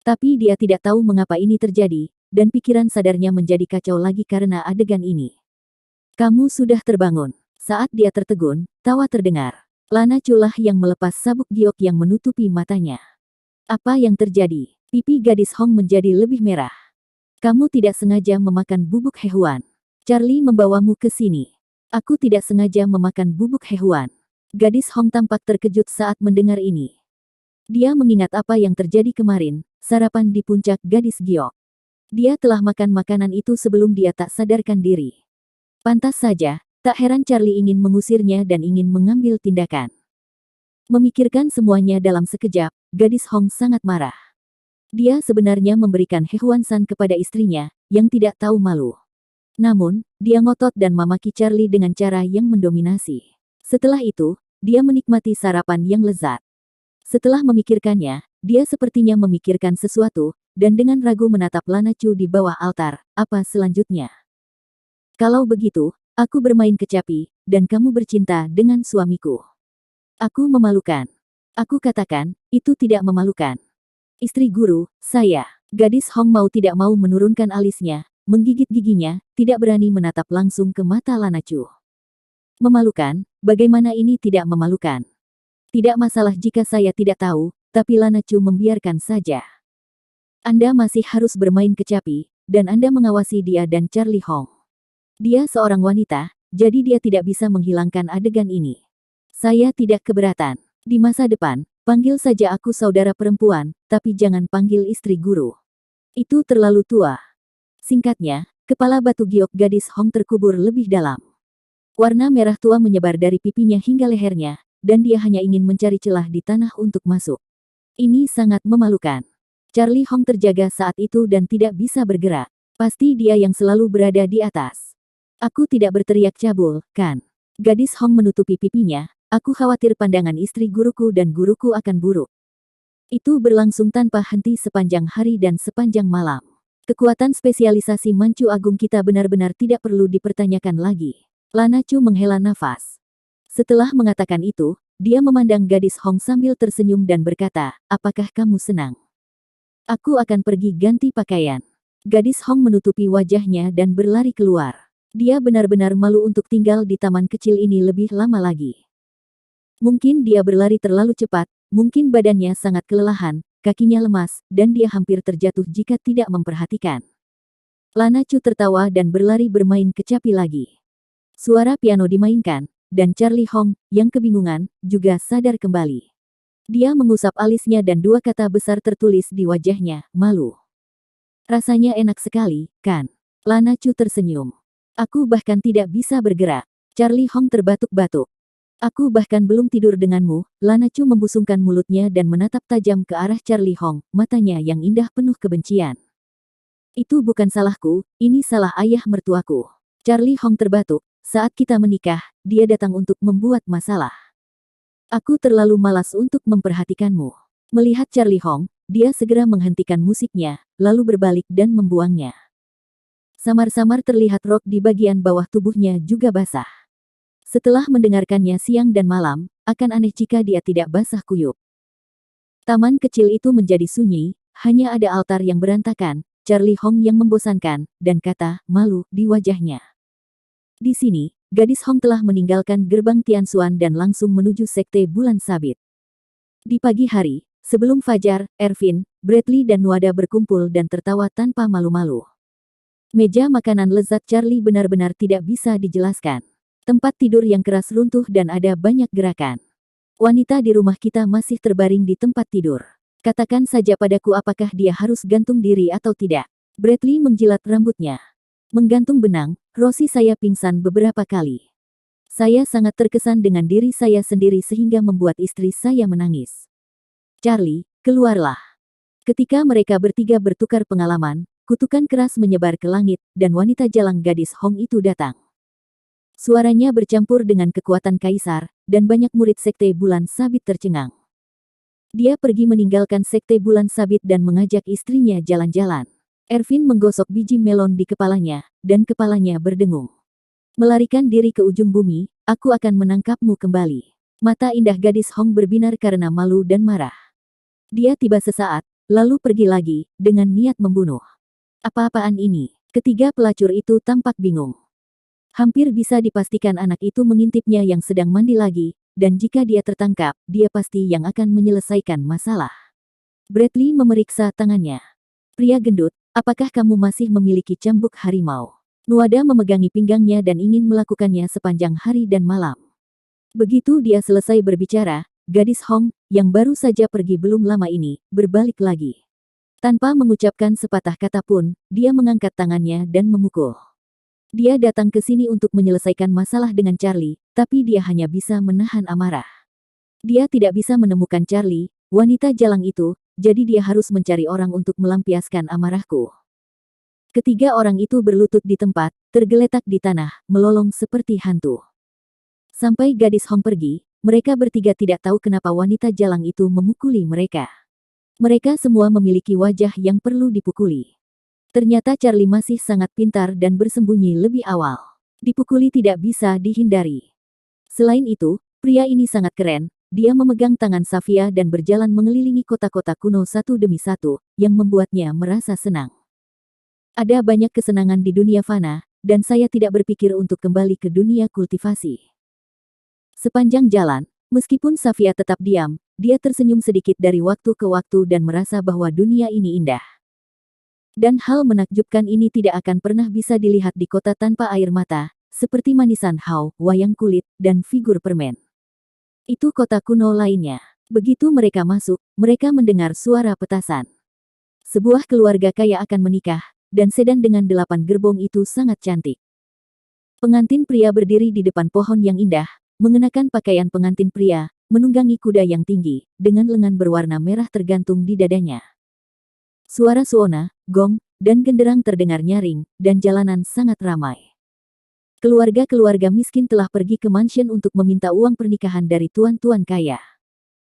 Tapi dia tidak tahu mengapa ini terjadi, dan pikiran sadarnya menjadi kacau lagi karena adegan ini. Kamu sudah terbangun. Saat dia tertegun, tawa terdengar. Lana Chulah yang melepas sabuk giok yang menutupi matanya. Apa yang terjadi? Pipi gadis Hong menjadi lebih merah. Kamu tidak sengaja memakan bubuk hewan. Charlie membawamu ke sini. Aku tidak sengaja memakan bubuk hewan. Gadis Hong tampak terkejut saat mendengar ini. Dia mengingat apa yang terjadi kemarin, sarapan di puncak gadis giok. Dia telah makan makanan itu sebelum dia tak sadarkan diri. Pantas saja, tak heran Charlie ingin mengusirnya dan ingin mengambil tindakan. Memikirkan semuanya dalam sekejap, gadis Hong sangat marah. Dia sebenarnya memberikan Hehuan San kepada istrinya, yang tidak tahu malu. Namun, dia ngotot dan memaki Charlie dengan cara yang mendominasi. Setelah itu, dia menikmati sarapan yang lezat. Setelah memikirkannya, dia sepertinya memikirkan sesuatu, dan dengan ragu menatap Lana Chu di bawah altar. Apa selanjutnya? Kalau begitu, aku bermain kecapi, dan kamu bercinta dengan suamiku. Aku memalukan. Aku katakan, itu tidak memalukan. Istri guru, saya. Gadis Hong mau tidak mau menurunkan alisnya, menggigit giginya, tidak berani menatap langsung ke mata Lana Chu. Memalukan, bagaimana ini tidak memalukan? Tidak masalah jika saya tidak tahu, tapi Lana Chu membiarkan saja. Anda masih harus bermain kecapi, dan Anda mengawasi dia dan Charlie Hong. Dia seorang wanita, jadi dia tidak bisa menghilangkan adegan ini. Saya tidak keberatan. Di masa depan, panggil saja aku saudara perempuan, tapi jangan panggil istri guru. Itu terlalu tua. Singkatnya, kepala batu giok gadis Hong terkubur lebih dalam. Warna merah tua menyebar dari pipinya hingga lehernya, dan dia hanya ingin mencari celah di tanah untuk masuk. Ini sangat memalukan. Charlie Hong terjaga saat itu dan tidak bisa bergerak. Pasti dia yang selalu berada di atas. Aku tidak berteriak cabul, kan? Gadis Hong menutupi pipinya. Aku khawatir pandangan istri guruku dan guruku akan buruk. Itu berlangsung tanpa henti sepanjang hari dan sepanjang malam. Kekuatan spesialisasi Manchu Agung kita benar-benar tidak perlu dipertanyakan lagi. Lana Chu menghela nafas. Setelah mengatakan itu, dia memandang gadis Hong sambil tersenyum dan berkata, apakah kamu senang? Aku akan pergi ganti pakaian. Gadis Hong menutupi wajahnya dan berlari keluar. Dia benar-benar malu untuk tinggal di taman kecil ini lebih lama lagi. Mungkin dia berlari terlalu cepat, mungkin badannya sangat kelelahan, kakinya lemas, dan dia hampir terjatuh jika tidak memperhatikan. Lana Chu tertawa dan berlari bermain kecapi lagi. Suara piano dimainkan, dan Charlie Hong, yang kebingungan, juga sadar kembali. Dia mengusap alisnya dan dua kata besar tertulis di wajahnya, malu. Rasanya enak sekali, kan? Lana Chu tersenyum. Aku bahkan tidak bisa bergerak. Charlie Hong terbatuk-batuk. Aku bahkan belum tidur denganmu. Lana Chu membusungkan mulutnya dan menatap tajam ke arah Charlie Hong, matanya yang indah penuh kebencian. Itu bukan salahku, ini salah ayah mertuaku. Charlie Hong terbatuk. Saat kita menikah, dia datang untuk membuat masalah. Aku terlalu malas untuk memperhatikanmu. Melihat Charlie Hong, dia segera menghentikan musiknya, lalu berbalik dan membuangnya. Samar-samar terlihat rok di bagian bawah tubuhnya juga basah. Setelah mendengarkannya siang dan malam, akan aneh jika dia tidak basah kuyup. Taman kecil itu menjadi sunyi, hanya ada altar yang berantakan, Charlie Hong yang membosankan, dan kata, malu, di wajahnya. Di sini, gadis Hong telah meninggalkan gerbang Tianxuan dan langsung menuju Sekte Bulan Sabit. Di pagi hari, sebelum fajar, Ervin, Bradley dan Nuada berkumpul dan tertawa tanpa malu-malu. Meja makanan lezat Charlie benar-benar tidak bisa dijelaskan. Tempat tidur yang keras runtuh dan ada banyak gerakan. Wanita di rumah kita masih terbaring di tempat tidur. Katakan saja padaku apakah dia harus gantung diri atau tidak. Bradley menjilat rambutnya. Menggantung benang, Rosie saya pingsan beberapa kali. Saya sangat terkesan dengan diri saya sendiri sehingga membuat istri saya menangis. Charlie, keluarlah. Ketika mereka bertiga bertukar pengalaman, kutukan keras menyebar ke langit, dan wanita jalang gadis Hong itu datang. Suaranya bercampur dengan kekuatan kaisar, dan banyak murid Sekte Bulan Sabit tercengang. Dia pergi meninggalkan Sekte Bulan Sabit dan mengajak istrinya jalan-jalan. Ervin menggosok biji melon di kepalanya, dan kepalanya berdengung. Melarikan diri ke ujung bumi, aku akan menangkapmu kembali. Mata indah gadis Hong berbinar karena malu dan marah. Dia tiba sesaat, lalu pergi lagi, dengan niat membunuh. Apa-apaan ini? Ketiga pelacur itu tampak bingung. Hampir bisa dipastikan anak itu mengintipnya yang sedang mandi lagi, dan jika dia tertangkap, dia pasti yang akan menyelesaikan masalah. Bradley memeriksa tangannya. Pria gendut, apakah kamu masih memiliki cambuk harimau? Nuada memegangi pinggangnya dan ingin melakukannya sepanjang hari dan malam. Begitu dia selesai berbicara, gadis Hong, yang baru saja pergi belum lama ini, berbalik lagi. Tanpa mengucapkan sepatah kata pun, dia mengangkat tangannya dan memukul. Dia datang ke sini untuk menyelesaikan masalah dengan Charlie, tapi dia hanya bisa menahan amarah. Dia tidak bisa menemukan Charlie, wanita jalang itu, jadi dia harus mencari orang untuk melampiaskan amarahku. Ketiga orang itu berlutut di tempat, tergeletak di tanah, melolong seperti hantu. Sampai gadis Hong pergi, mereka bertiga tidak tahu kenapa wanita jalang itu memukuli mereka. Mereka semua memiliki wajah yang perlu dipukuli. Ternyata Charlie masih sangat pintar dan bersembunyi lebih awal. Dipukuli tidak bisa dihindari. Selain itu, pria ini sangat keren. Dia memegang tangan Safia dan berjalan mengelilingi kota-kota kuno satu demi satu, yang membuatnya merasa senang. Ada banyak kesenangan di dunia fana, dan saya tidak berpikir untuk kembali ke dunia kultivasi. Sepanjang jalan, meskipun Safia tetap diam, dia tersenyum sedikit dari waktu ke waktu dan merasa bahwa dunia ini indah. Dan hal menakjubkan ini tidak akan pernah bisa dilihat di kota tanpa air mata, seperti manisan hau, wayang kulit, dan figur permen. Itu kota kuno lainnya. Begitu mereka masuk, mereka mendengar suara petasan. Sebuah keluarga kaya akan menikah, dan sedan dengan 8 gerbong itu sangat cantik. Pengantin pria berdiri di depan pohon yang indah, mengenakan pakaian pengantin pria, menunggangi kuda yang tinggi, dengan lengan berwarna merah tergantung di dadanya. Suara suona, gong, dan genderang terdengar nyaring, dan jalanan sangat ramai. Keluarga-keluarga miskin telah pergi ke mansion untuk meminta uang pernikahan dari tuan-tuan kaya.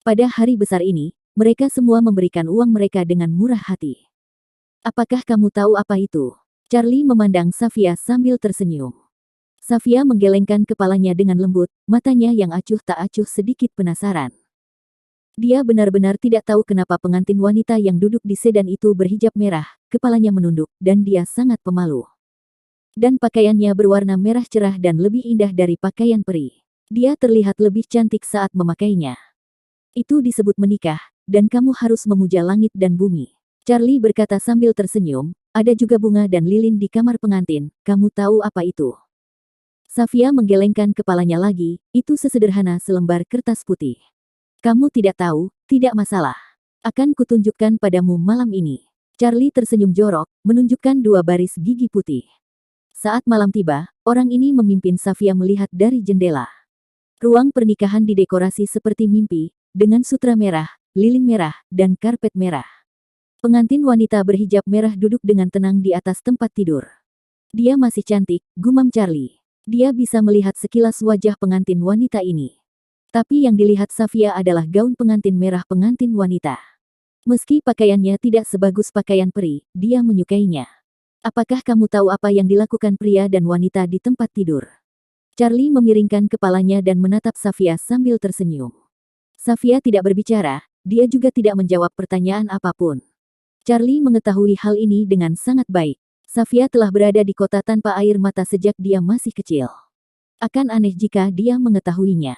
Pada hari besar ini, mereka semua memberikan uang mereka dengan murah hati. Apakah kamu tahu apa itu? Charlie memandang Safia sambil tersenyum. Safia menggelengkan kepalanya dengan lembut, matanya yang acuh tak acuh sedikit penasaran. Dia benar-benar tidak tahu kenapa pengantin wanita yang duduk di sedan itu berhijab merah, kepalanya menunduk, dan dia sangat pemalu. Dan pakaiannya berwarna merah cerah dan lebih indah dari pakaian peri. Dia terlihat lebih cantik saat memakainya. Itu disebut menikah, dan kamu harus memuja langit dan bumi. Charlie berkata sambil tersenyum, ada juga bunga dan lilin di kamar pengantin, kamu tahu apa itu? Safia menggelengkan kepalanya lagi, itu sesederhana selembar kertas putih. Kamu tidak tahu, tidak masalah. Akan kutunjukkan padamu malam ini. Charlie tersenyum jorok, menunjukkan 2 baris gigi putih. Saat malam tiba, orang ini memimpin Safia melihat dari jendela. Ruang pernikahan didekorasi seperti mimpi, dengan sutra merah, lilin merah, dan karpet merah. Pengantin wanita berhijab merah duduk dengan tenang di atas tempat tidur. Dia masih cantik, gumam Charlie. Dia bisa melihat sekilas wajah pengantin wanita ini. Tapi yang dilihat Safia adalah gaun pengantin merah pengantin wanita. Meski pakaiannya tidak sebagus pakaian peri, dia menyukainya. Apakah kamu tahu apa yang dilakukan pria dan wanita di tempat tidur? Charlie memiringkan kepalanya dan menatap Safia sambil tersenyum. Safia tidak berbicara, dia juga tidak menjawab pertanyaan apapun. Charlie mengetahui hal ini dengan sangat baik. Safia telah berada di kota tanpa air mata sejak dia masih kecil. Akan aneh jika dia mengetahuinya.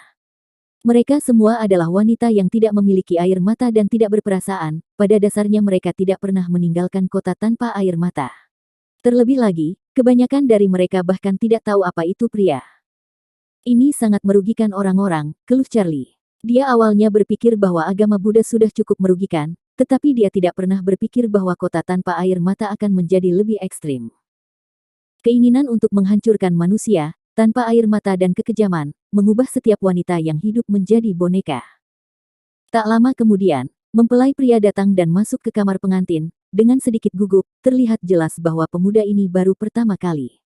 Mereka semua adalah wanita yang tidak memiliki air mata dan tidak berperasaan, pada dasarnya mereka tidak pernah meninggalkan kota tanpa air mata. Terlebih lagi, kebanyakan dari mereka bahkan tidak tahu apa itu pria. Ini sangat merugikan orang-orang, keluh Charlie. Dia awalnya berpikir bahwa agama Buddha sudah cukup merugikan, tetapi dia tidak pernah berpikir bahwa kota tanpa air mata akan menjadi lebih ekstrim. Keinginan untuk menghancurkan manusia, tanpa air mata dan kekejaman, mengubah setiap wanita yang hidup menjadi boneka. Tak lama kemudian, mempelai pria datang dan masuk ke kamar pengantin, dengan sedikit gugup, terlihat jelas bahwa pemuda ini baru pertama kali.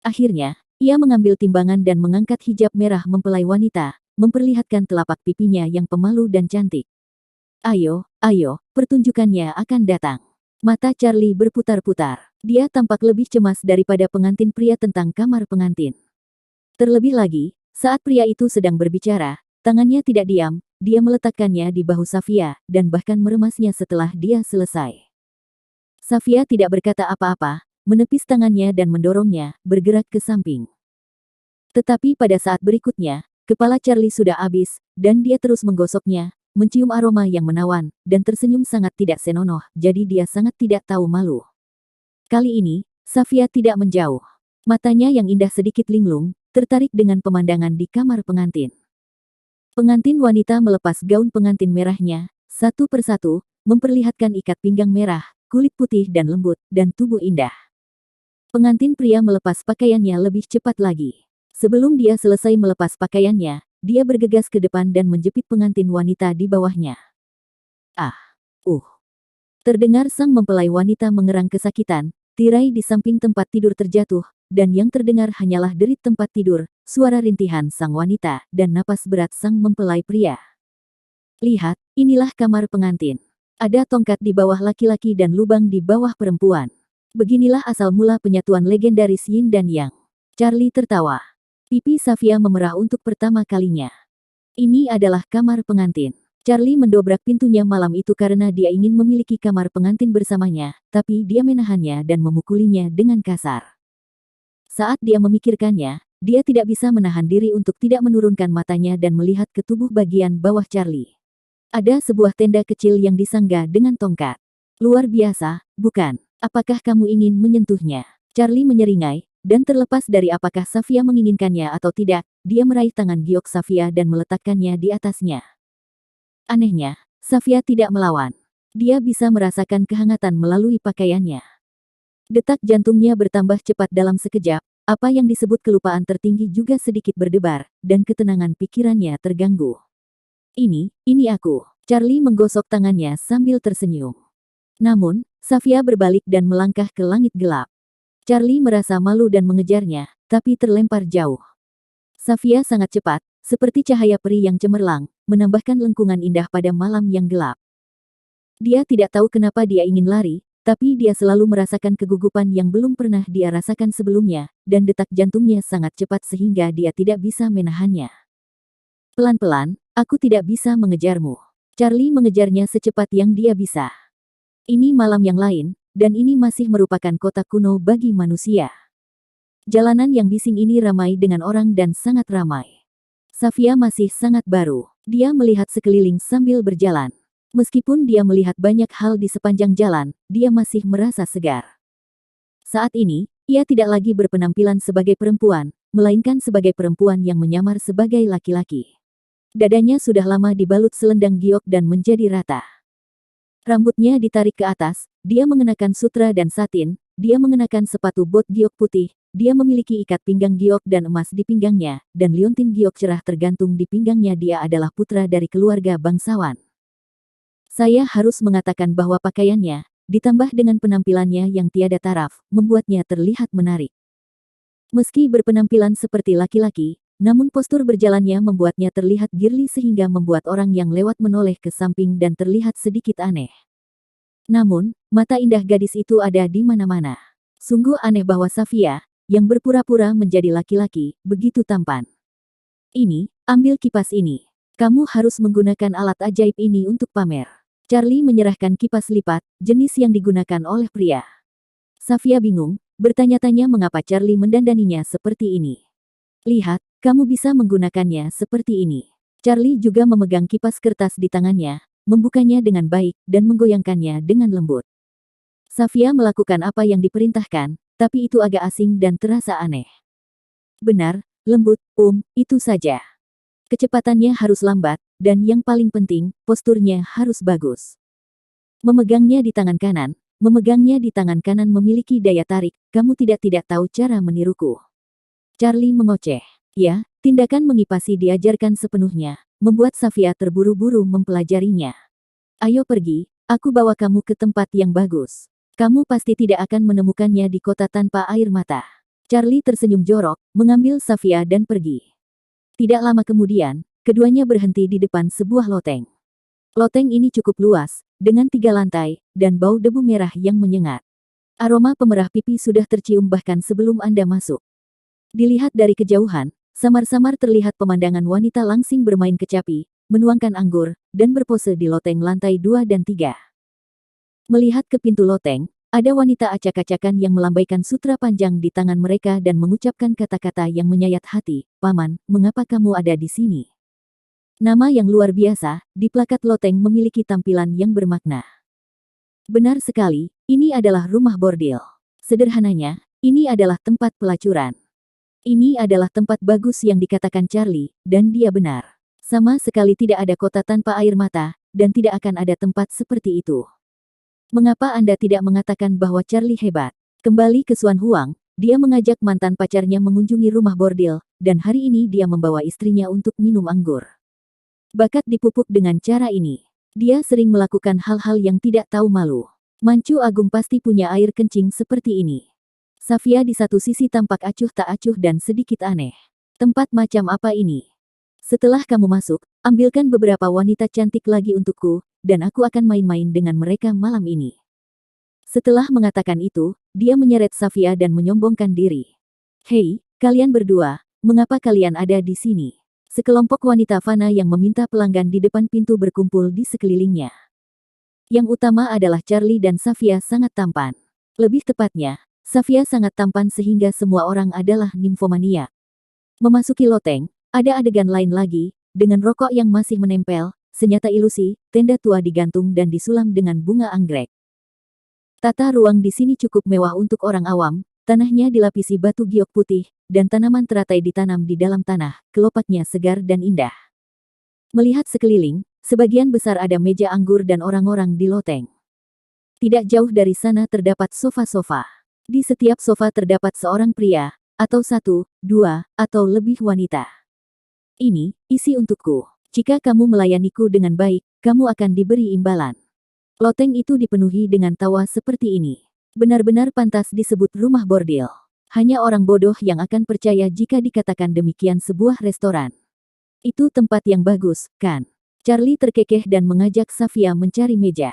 Akhirnya, ia mengambil timbangan dan mengangkat hijab merah mempelai wanita, memperlihatkan telapak pipinya yang pemalu dan cantik. Ayo, ayo, pertunjukannya akan datang. Mata Charlie berputar-putar. Dia tampak lebih cemas daripada pengantin pria tentang kamar pengantin. Terlebih lagi, saat pria itu sedang berbicara, tangannya tidak diam, dia meletakkannya di bahu Safia, dan bahkan meremasnya setelah dia selesai. Safia tidak berkata apa-apa, menepis tangannya dan mendorongnya, bergerak ke samping. Tetapi pada saat berikutnya, kepala Charlie sudah habis, dan dia terus menggosoknya, mencium aroma yang menawan, dan tersenyum sangat tidak senonoh, jadi dia sangat tidak tahu malu. Kali ini, Safia tidak menjauh. Matanya yang indah sedikit linglung, tertarik dengan pemandangan di kamar pengantin. Pengantin wanita melepas gaun pengantin merahnya, satu persatu, memperlihatkan ikat pinggang merah, kulit putih dan lembut, dan tubuh indah. Pengantin pria melepas pakaiannya lebih cepat lagi. Sebelum dia selesai melepas pakaiannya, dia bergegas ke depan dan menjepit pengantin wanita di bawahnya. Ah! Terdengar sang mempelai wanita mengerang kesakitan, tirai di samping tempat tidur terjatuh, dan yang terdengar hanyalah derit tempat tidur, suara rintihan sang wanita, dan napas berat sang mempelai pria. Lihat, inilah kamar pengantin. Ada tongkat di bawah laki-laki dan lubang di bawah perempuan. Beginilah asal mula penyatuan legendaris Yin dan Yang. Charlie tertawa. Pipi Safia memerah untuk pertama kalinya. Ini adalah kamar pengantin. Charlie mendobrak pintunya malam itu karena dia ingin memiliki kamar pengantin bersamanya, tapi dia menahannya dan memukulinya dengan kasar. Saat dia memikirkannya, dia tidak bisa menahan diri untuk tidak menurunkan matanya dan melihat ke tubuh bagian bawah Charlie. Ada sebuah tenda kecil yang disanggah dengan tongkat. Luar biasa, bukan? Apakah kamu ingin menyentuhnya? Charlie menyeringai, dan terlepas dari apakah Safia menginginkannya atau tidak, dia meraih tangan giok Safia dan meletakkannya di atasnya. Anehnya, Safia tidak melawan. Dia bisa merasakan kehangatan melalui pakaiannya. Detak jantungnya bertambah cepat dalam sekejap, apa yang disebut kelupaan tertinggi juga sedikit berdebar, dan ketenangan pikirannya terganggu. Ini aku. Charlie menggosok tangannya sambil tersenyum. Namun, Safia berbalik dan melangkah ke langit gelap. Charlie merasa malu dan mengejarnya, tapi terlempar jauh. Safia sangat cepat, seperti cahaya peri yang cemerlang, menambahkan lengkungan indah pada malam yang gelap. Dia tidak tahu kenapa dia ingin lari, tapi dia selalu merasakan kegugupan yang belum pernah dia rasakan sebelumnya, dan detak jantungnya sangat cepat sehingga dia tidak bisa menahannya. Pelan-pelan, aku tidak bisa mengejarmu. Charlie mengejarnya secepat yang dia bisa. Ini malam yang lain, dan ini masih merupakan kota kuno bagi manusia. Jalanan yang bising ini ramai dengan orang dan sangat ramai. Safia masih sangat baru. Dia melihat sekeliling sambil berjalan. Meskipun dia melihat banyak hal di sepanjang jalan, dia masih merasa segar. Saat ini, ia tidak lagi berpenampilan sebagai perempuan, melainkan sebagai perempuan yang menyamar sebagai laki-laki. Dadanya sudah lama dibalut selendang giok dan menjadi rata. Rambutnya ditarik ke atas, dia mengenakan sutra dan satin, dia mengenakan sepatu bot giok putih, dia memiliki ikat pinggang giok dan emas di pinggangnya, dan liontin giok cerah tergantung di pinggangnya. Dia adalah putra dari keluarga bangsawan. Saya harus mengatakan bahwa pakaiannya, ditambah dengan penampilannya yang tiada taraf, membuatnya terlihat menarik. Meski berpenampilan seperti laki-laki, namun postur berjalannya membuatnya terlihat girly sehingga membuat orang yang lewat menoleh ke samping dan terlihat sedikit aneh. Namun, mata indah gadis itu ada di mana-mana. Sungguh aneh bahwa Safia, yang berpura-pura menjadi laki-laki, begitu tampan. Ambil kipas ini. Kamu harus menggunakan alat ajaib ini untuk pamer. Charlie menyerahkan kipas lipat, jenis yang digunakan oleh pria. Safia bingung, bertanya-tanya mengapa Charlie mendandaninya seperti ini. Lihat, kamu bisa menggunakannya seperti ini. Charlie juga memegang kipas kertas di tangannya, membukanya dengan baik, dan menggoyangkannya dengan lembut. Safia melakukan apa yang diperintahkan, tapi itu agak asing dan terasa aneh. Benar, lembut, itu saja. Kecepatannya harus lambat, dan yang paling penting, posturnya harus bagus. Memegangnya di tangan kanan memiliki daya tarik, kamu tidak tahu cara meniruku. Charlie mengoceh. Ya, tindakan mengipasi diajarkan sepenuhnya, membuat Safia terburu-buru mempelajarinya. Ayo pergi, aku bawa kamu ke tempat yang bagus. Kamu pasti tidak akan menemukannya di kota tanpa air mata. Charlie tersenyum jorok, mengambil Safia dan pergi. Tidak lama kemudian, keduanya berhenti di depan sebuah loteng. Loteng ini cukup luas, dengan 3 lantai, dan bau debu merah yang menyengat. Aroma pemerah pipi sudah tercium bahkan sebelum Anda masuk. Dilihat dari kejauhan, samar-samar terlihat pemandangan wanita langsing bermain kecapi, menuangkan anggur, dan berpose di loteng lantai 2 dan 3. Melihat ke pintu loteng, ada wanita acak-acakan yang melambaikan sutra panjang di tangan mereka dan mengucapkan kata-kata yang menyayat hati. Paman, mengapa kamu ada di sini? Nama yang luar biasa, di plakat loteng memiliki tampilan yang bermakna. Benar sekali, ini adalah rumah bordil. Sederhananya, ini adalah tempat pelacuran. Ini adalah tempat bagus yang dikatakan Charlie, dan dia benar. Sama sekali tidak ada kota tanpa air mata, dan tidak akan ada tempat seperti itu. Mengapa Anda tidak mengatakan bahwa Charlie hebat? Kembali ke Xuan Huang, dia mengajak mantan pacarnya mengunjungi rumah bordil, dan hari ini dia membawa istrinya untuk minum anggur. Bakat dipupuk dengan cara ini. Dia sering melakukan hal-hal yang tidak tahu malu. Mancu Agung pasti punya air kencing seperti ini. Safia di satu sisi tampak acuh tak acuh dan sedikit aneh. Tempat macam apa ini? Setelah kamu masuk, ambilkan beberapa wanita cantik lagi untukku, dan aku akan main-main dengan mereka malam ini. Setelah mengatakan itu, dia menyeret Safia dan menyombongkan diri. Hei, kalian berdua, mengapa kalian ada di sini? Sekelompok wanita fana yang meminta pelanggan di depan pintu berkumpul di sekelilingnya. Yang utama adalah Charlie dan Safia sangat tampan. Lebih tepatnya, Safia sangat tampan sehingga semua orang adalah nimfomania. Memasuki loteng, ada adegan lain lagi, dengan rokok yang masih menempel, senjata ilusi, tenda tua digantung dan disulam dengan bunga anggrek. Tata ruang di sini cukup mewah untuk orang awam, tanahnya dilapisi batu giok putih, dan tanaman teratai ditanam di dalam tanah, kelopaknya segar dan indah. Melihat sekeliling, sebagian besar ada meja anggur dan orang-orang di loteng. Tidak jauh dari sana terdapat sofa-sofa. Di setiap sofa terdapat seorang pria, atau 1, 2, atau lebih wanita. Ini, isi untukku. Jika kamu melayaniku dengan baik, kamu akan diberi imbalan. Loteng itu dipenuhi dengan tawa seperti ini. Benar-benar pantas disebut rumah bordil. Hanya orang bodoh yang akan percaya jika dikatakan demikian sebuah restoran. Itu tempat yang bagus, kan? Charlie terkekeh dan mengajak Safia mencari meja.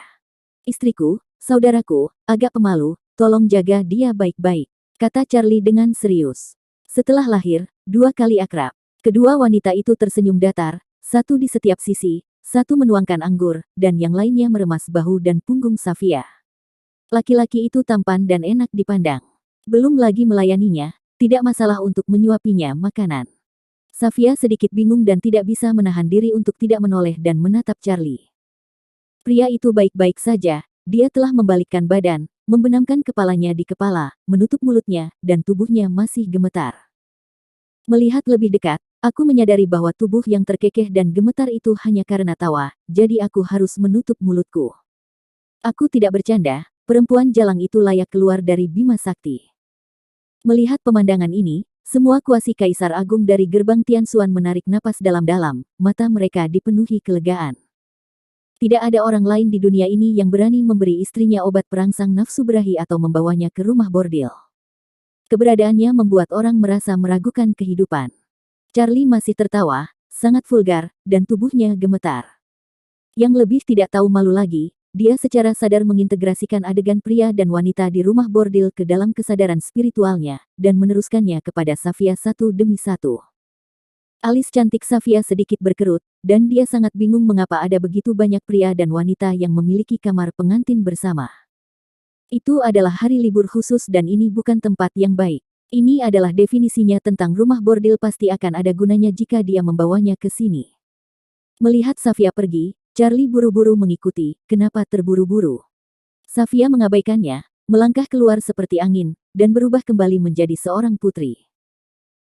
Istriku, saudaraku, agak pemalu, tolong jaga dia baik-baik, kata Charlie dengan serius. Setelah lahir, 2 kali akrab. Kedua wanita itu tersenyum datar, satu di setiap sisi, satu menuangkan anggur, dan yang lainnya meremas bahu dan punggung Safia. Laki-laki itu tampan dan enak dipandang. Belum lagi melayaninya, tidak masalah untuk menyuapinya makanan. Safia sedikit bingung dan tidak bisa menahan diri untuk tidak menoleh dan menatap Charlie. Pria itu baik-baik saja, dia telah membalikkan badan, membenamkan kepalanya di kepala, menutup mulutnya, dan tubuhnya masih gemetar. Melihat lebih dekat, aku menyadari bahwa tubuh yang terkekeh dan gemetar itu hanya karena tawa, jadi aku harus menutup mulutku. Aku tidak bercanda, perempuan jalang itu layak keluar dari Bima Sakti. Melihat pemandangan ini, semua kuasi Kaisar Agung dari gerbang Tianxuan menarik napas dalam-dalam, mata mereka dipenuhi kelegaan. Tidak ada orang lain di dunia ini yang berani memberi istrinya obat perangsang nafsu birahi atau membawanya ke rumah bordil. Keberadaannya membuat orang merasa meragukan kehidupan. Charlie masih tertawa, sangat vulgar, dan tubuhnya gemetar. Yang lebih tidak tahu malu lagi, dia secara sadar mengintegrasikan adegan pria dan wanita di rumah bordil ke dalam kesadaran spiritualnya, dan meneruskannya kepada Safia satu demi satu. Alis cantik Safia sedikit berkerut, dan dia sangat bingung mengapa ada begitu banyak pria dan wanita yang memiliki kamar pengantin bersama. Itu adalah hari libur khusus dan ini bukan tempat yang baik. Ini adalah definisinya tentang rumah bordil, pasti akan ada gunanya jika dia membawanya ke sini. Melihat Safia pergi, Charlie buru-buru mengikuti. Kenapa terburu-buru? Safia mengabaikannya, melangkah keluar seperti angin, dan berubah kembali menjadi seorang putri.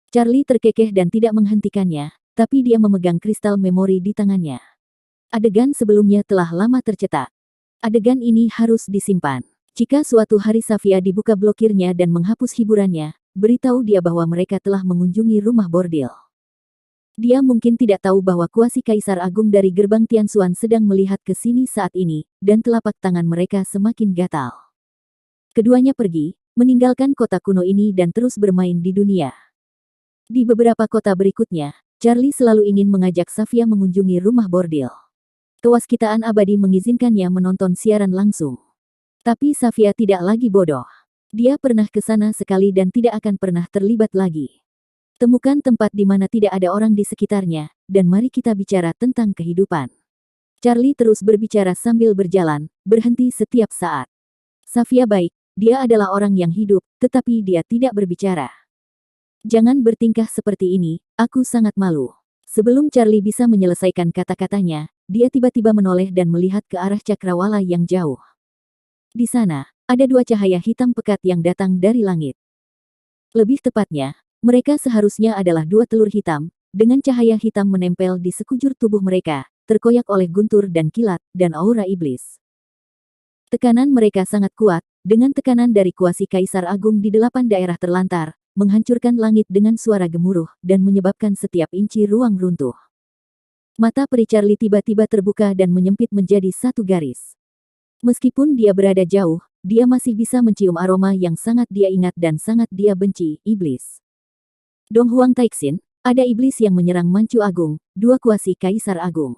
Charlie terkekeh dan tidak menghentikannya, tapi dia memegang kristal memori di tangannya. Adegan sebelumnya telah lama tercetak. Adegan ini harus disimpan. Jika suatu hari Safia dibuka blokirnya dan menghapus hiburannya, beritahu dia bahwa mereka telah mengunjungi rumah bordil. Dia mungkin tidak tahu bahwa kuasi Kaisar Agung dari gerbang Tianxuan sedang melihat ke sini saat ini, dan telapak tangan mereka semakin gatal. Keduanya pergi, meninggalkan kota kuno ini dan terus bermain di dunia. Di beberapa kota berikutnya, Charlie selalu ingin mengajak Safia mengunjungi rumah bordil. Kewaskitaan abadi mengizinkannya menonton siaran langsung. Tapi Safia tidak lagi bodoh. Dia pernah ke sana sekali dan tidak akan pernah terlibat lagi. Temukan tempat di mana tidak ada orang di sekitarnya, dan mari kita bicara tentang kehidupan. Charlie terus berbicara sambil berjalan, berhenti setiap saat. Safia baik, dia adalah orang yang hidup, tetapi dia tidak berbicara. Jangan bertingkah seperti ini, aku sangat malu. Sebelum Charlie bisa menyelesaikan kata-katanya, dia tiba-tiba menoleh dan melihat ke arah cakrawala yang jauh. Di sana, ada dua cahaya hitam pekat yang datang dari langit. Lebih tepatnya, mereka seharusnya adalah dua telur hitam, dengan cahaya hitam menempel di sekujur tubuh mereka, terkoyak oleh guntur dan kilat, dan aura iblis. Tekanan mereka sangat kuat, dengan tekanan dari kuasi Kaisar Agung di 8 daerah terlantar, menghancurkan langit dengan suara gemuruh, dan menyebabkan setiap inci ruang runtuh. Mata peri Charlie tiba-tiba terbuka dan menyempit menjadi satu garis. Meskipun dia berada jauh, dia masih bisa mencium aroma yang sangat dia ingat dan sangat dia benci, iblis. Dong Huang Taixin, ada iblis yang menyerang Manchu Agung, dua kuasi Kaisar Agung.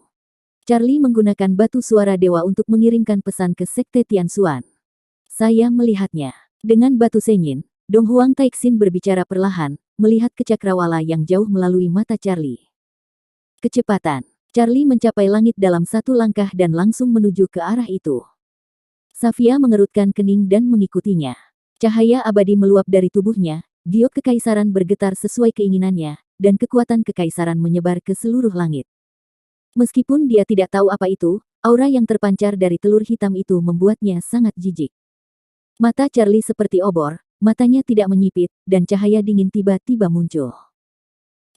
Charlie menggunakan batu suara dewa untuk mengirimkan pesan ke Sekte Tianxuan. Saya melihatnya. Dengan batu Senyin, Dong Huang Taixin berbicara perlahan, melihat ke cakrawala yang jauh melalui mata Charlie. Kecepatan. Charlie mencapai langit dalam satu langkah dan langsung menuju ke arah itu. Safia mengerutkan kening dan mengikutinya. Cahaya abadi meluap dari tubuhnya, giok kekaisaran bergetar sesuai keinginannya, dan kekuatan kekaisaran menyebar ke seluruh langit. Meskipun dia tidak tahu apa itu, aura yang terpancar dari telur hitam itu membuatnya sangat jijik. Mata Charlie seperti obor, matanya tidak menyipit, dan cahaya dingin tiba-tiba muncul.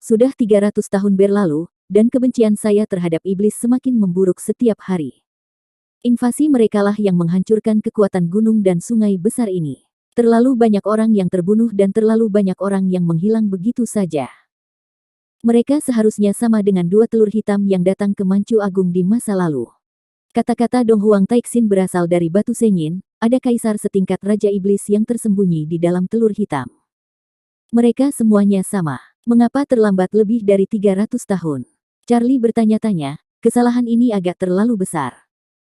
Sudah 300 tahun berlalu, dan kebencian saya terhadap iblis semakin memburuk setiap hari. Invasi merekalah yang menghancurkan kekuatan gunung dan sungai besar ini. Terlalu banyak orang yang terbunuh dan terlalu banyak orang yang menghilang begitu saja. Mereka seharusnya sama dengan dua telur hitam yang datang ke Manchu Agung di masa lalu. Kata-kata Dong Huang Taixin berasal dari batu Senyin, ada kaisar setingkat Raja Iblis yang tersembunyi di dalam telur hitam. Mereka semuanya sama. Mengapa terlambat lebih dari 300 tahun? Charlie bertanya-tanya, kesalahan ini agak terlalu besar.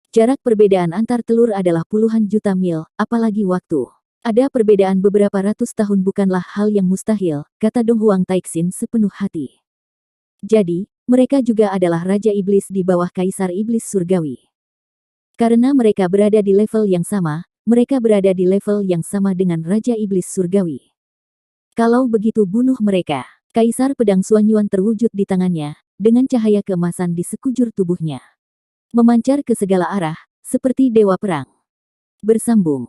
Jarak perbedaan antar telur adalah puluhan juta mil, apalagi waktu. Ada perbedaan beberapa ratus tahun bukanlah hal yang mustahil, kata Dong Huang Taixin sepenuh hati. Jadi, mereka juga adalah Raja Iblis di bawah Kaisar Iblis Surgawi. Karena mereka berada di level yang sama, mereka berada di level yang sama dengan Raja Iblis Surgawi. Kalau begitu bunuh mereka. Kaisar Pedang Suanyuan terwujud di tangannya, dengan cahaya keemasan di sekujur tubuhnya. Memancar ke segala arah, seperti dewa perang. Bersambung.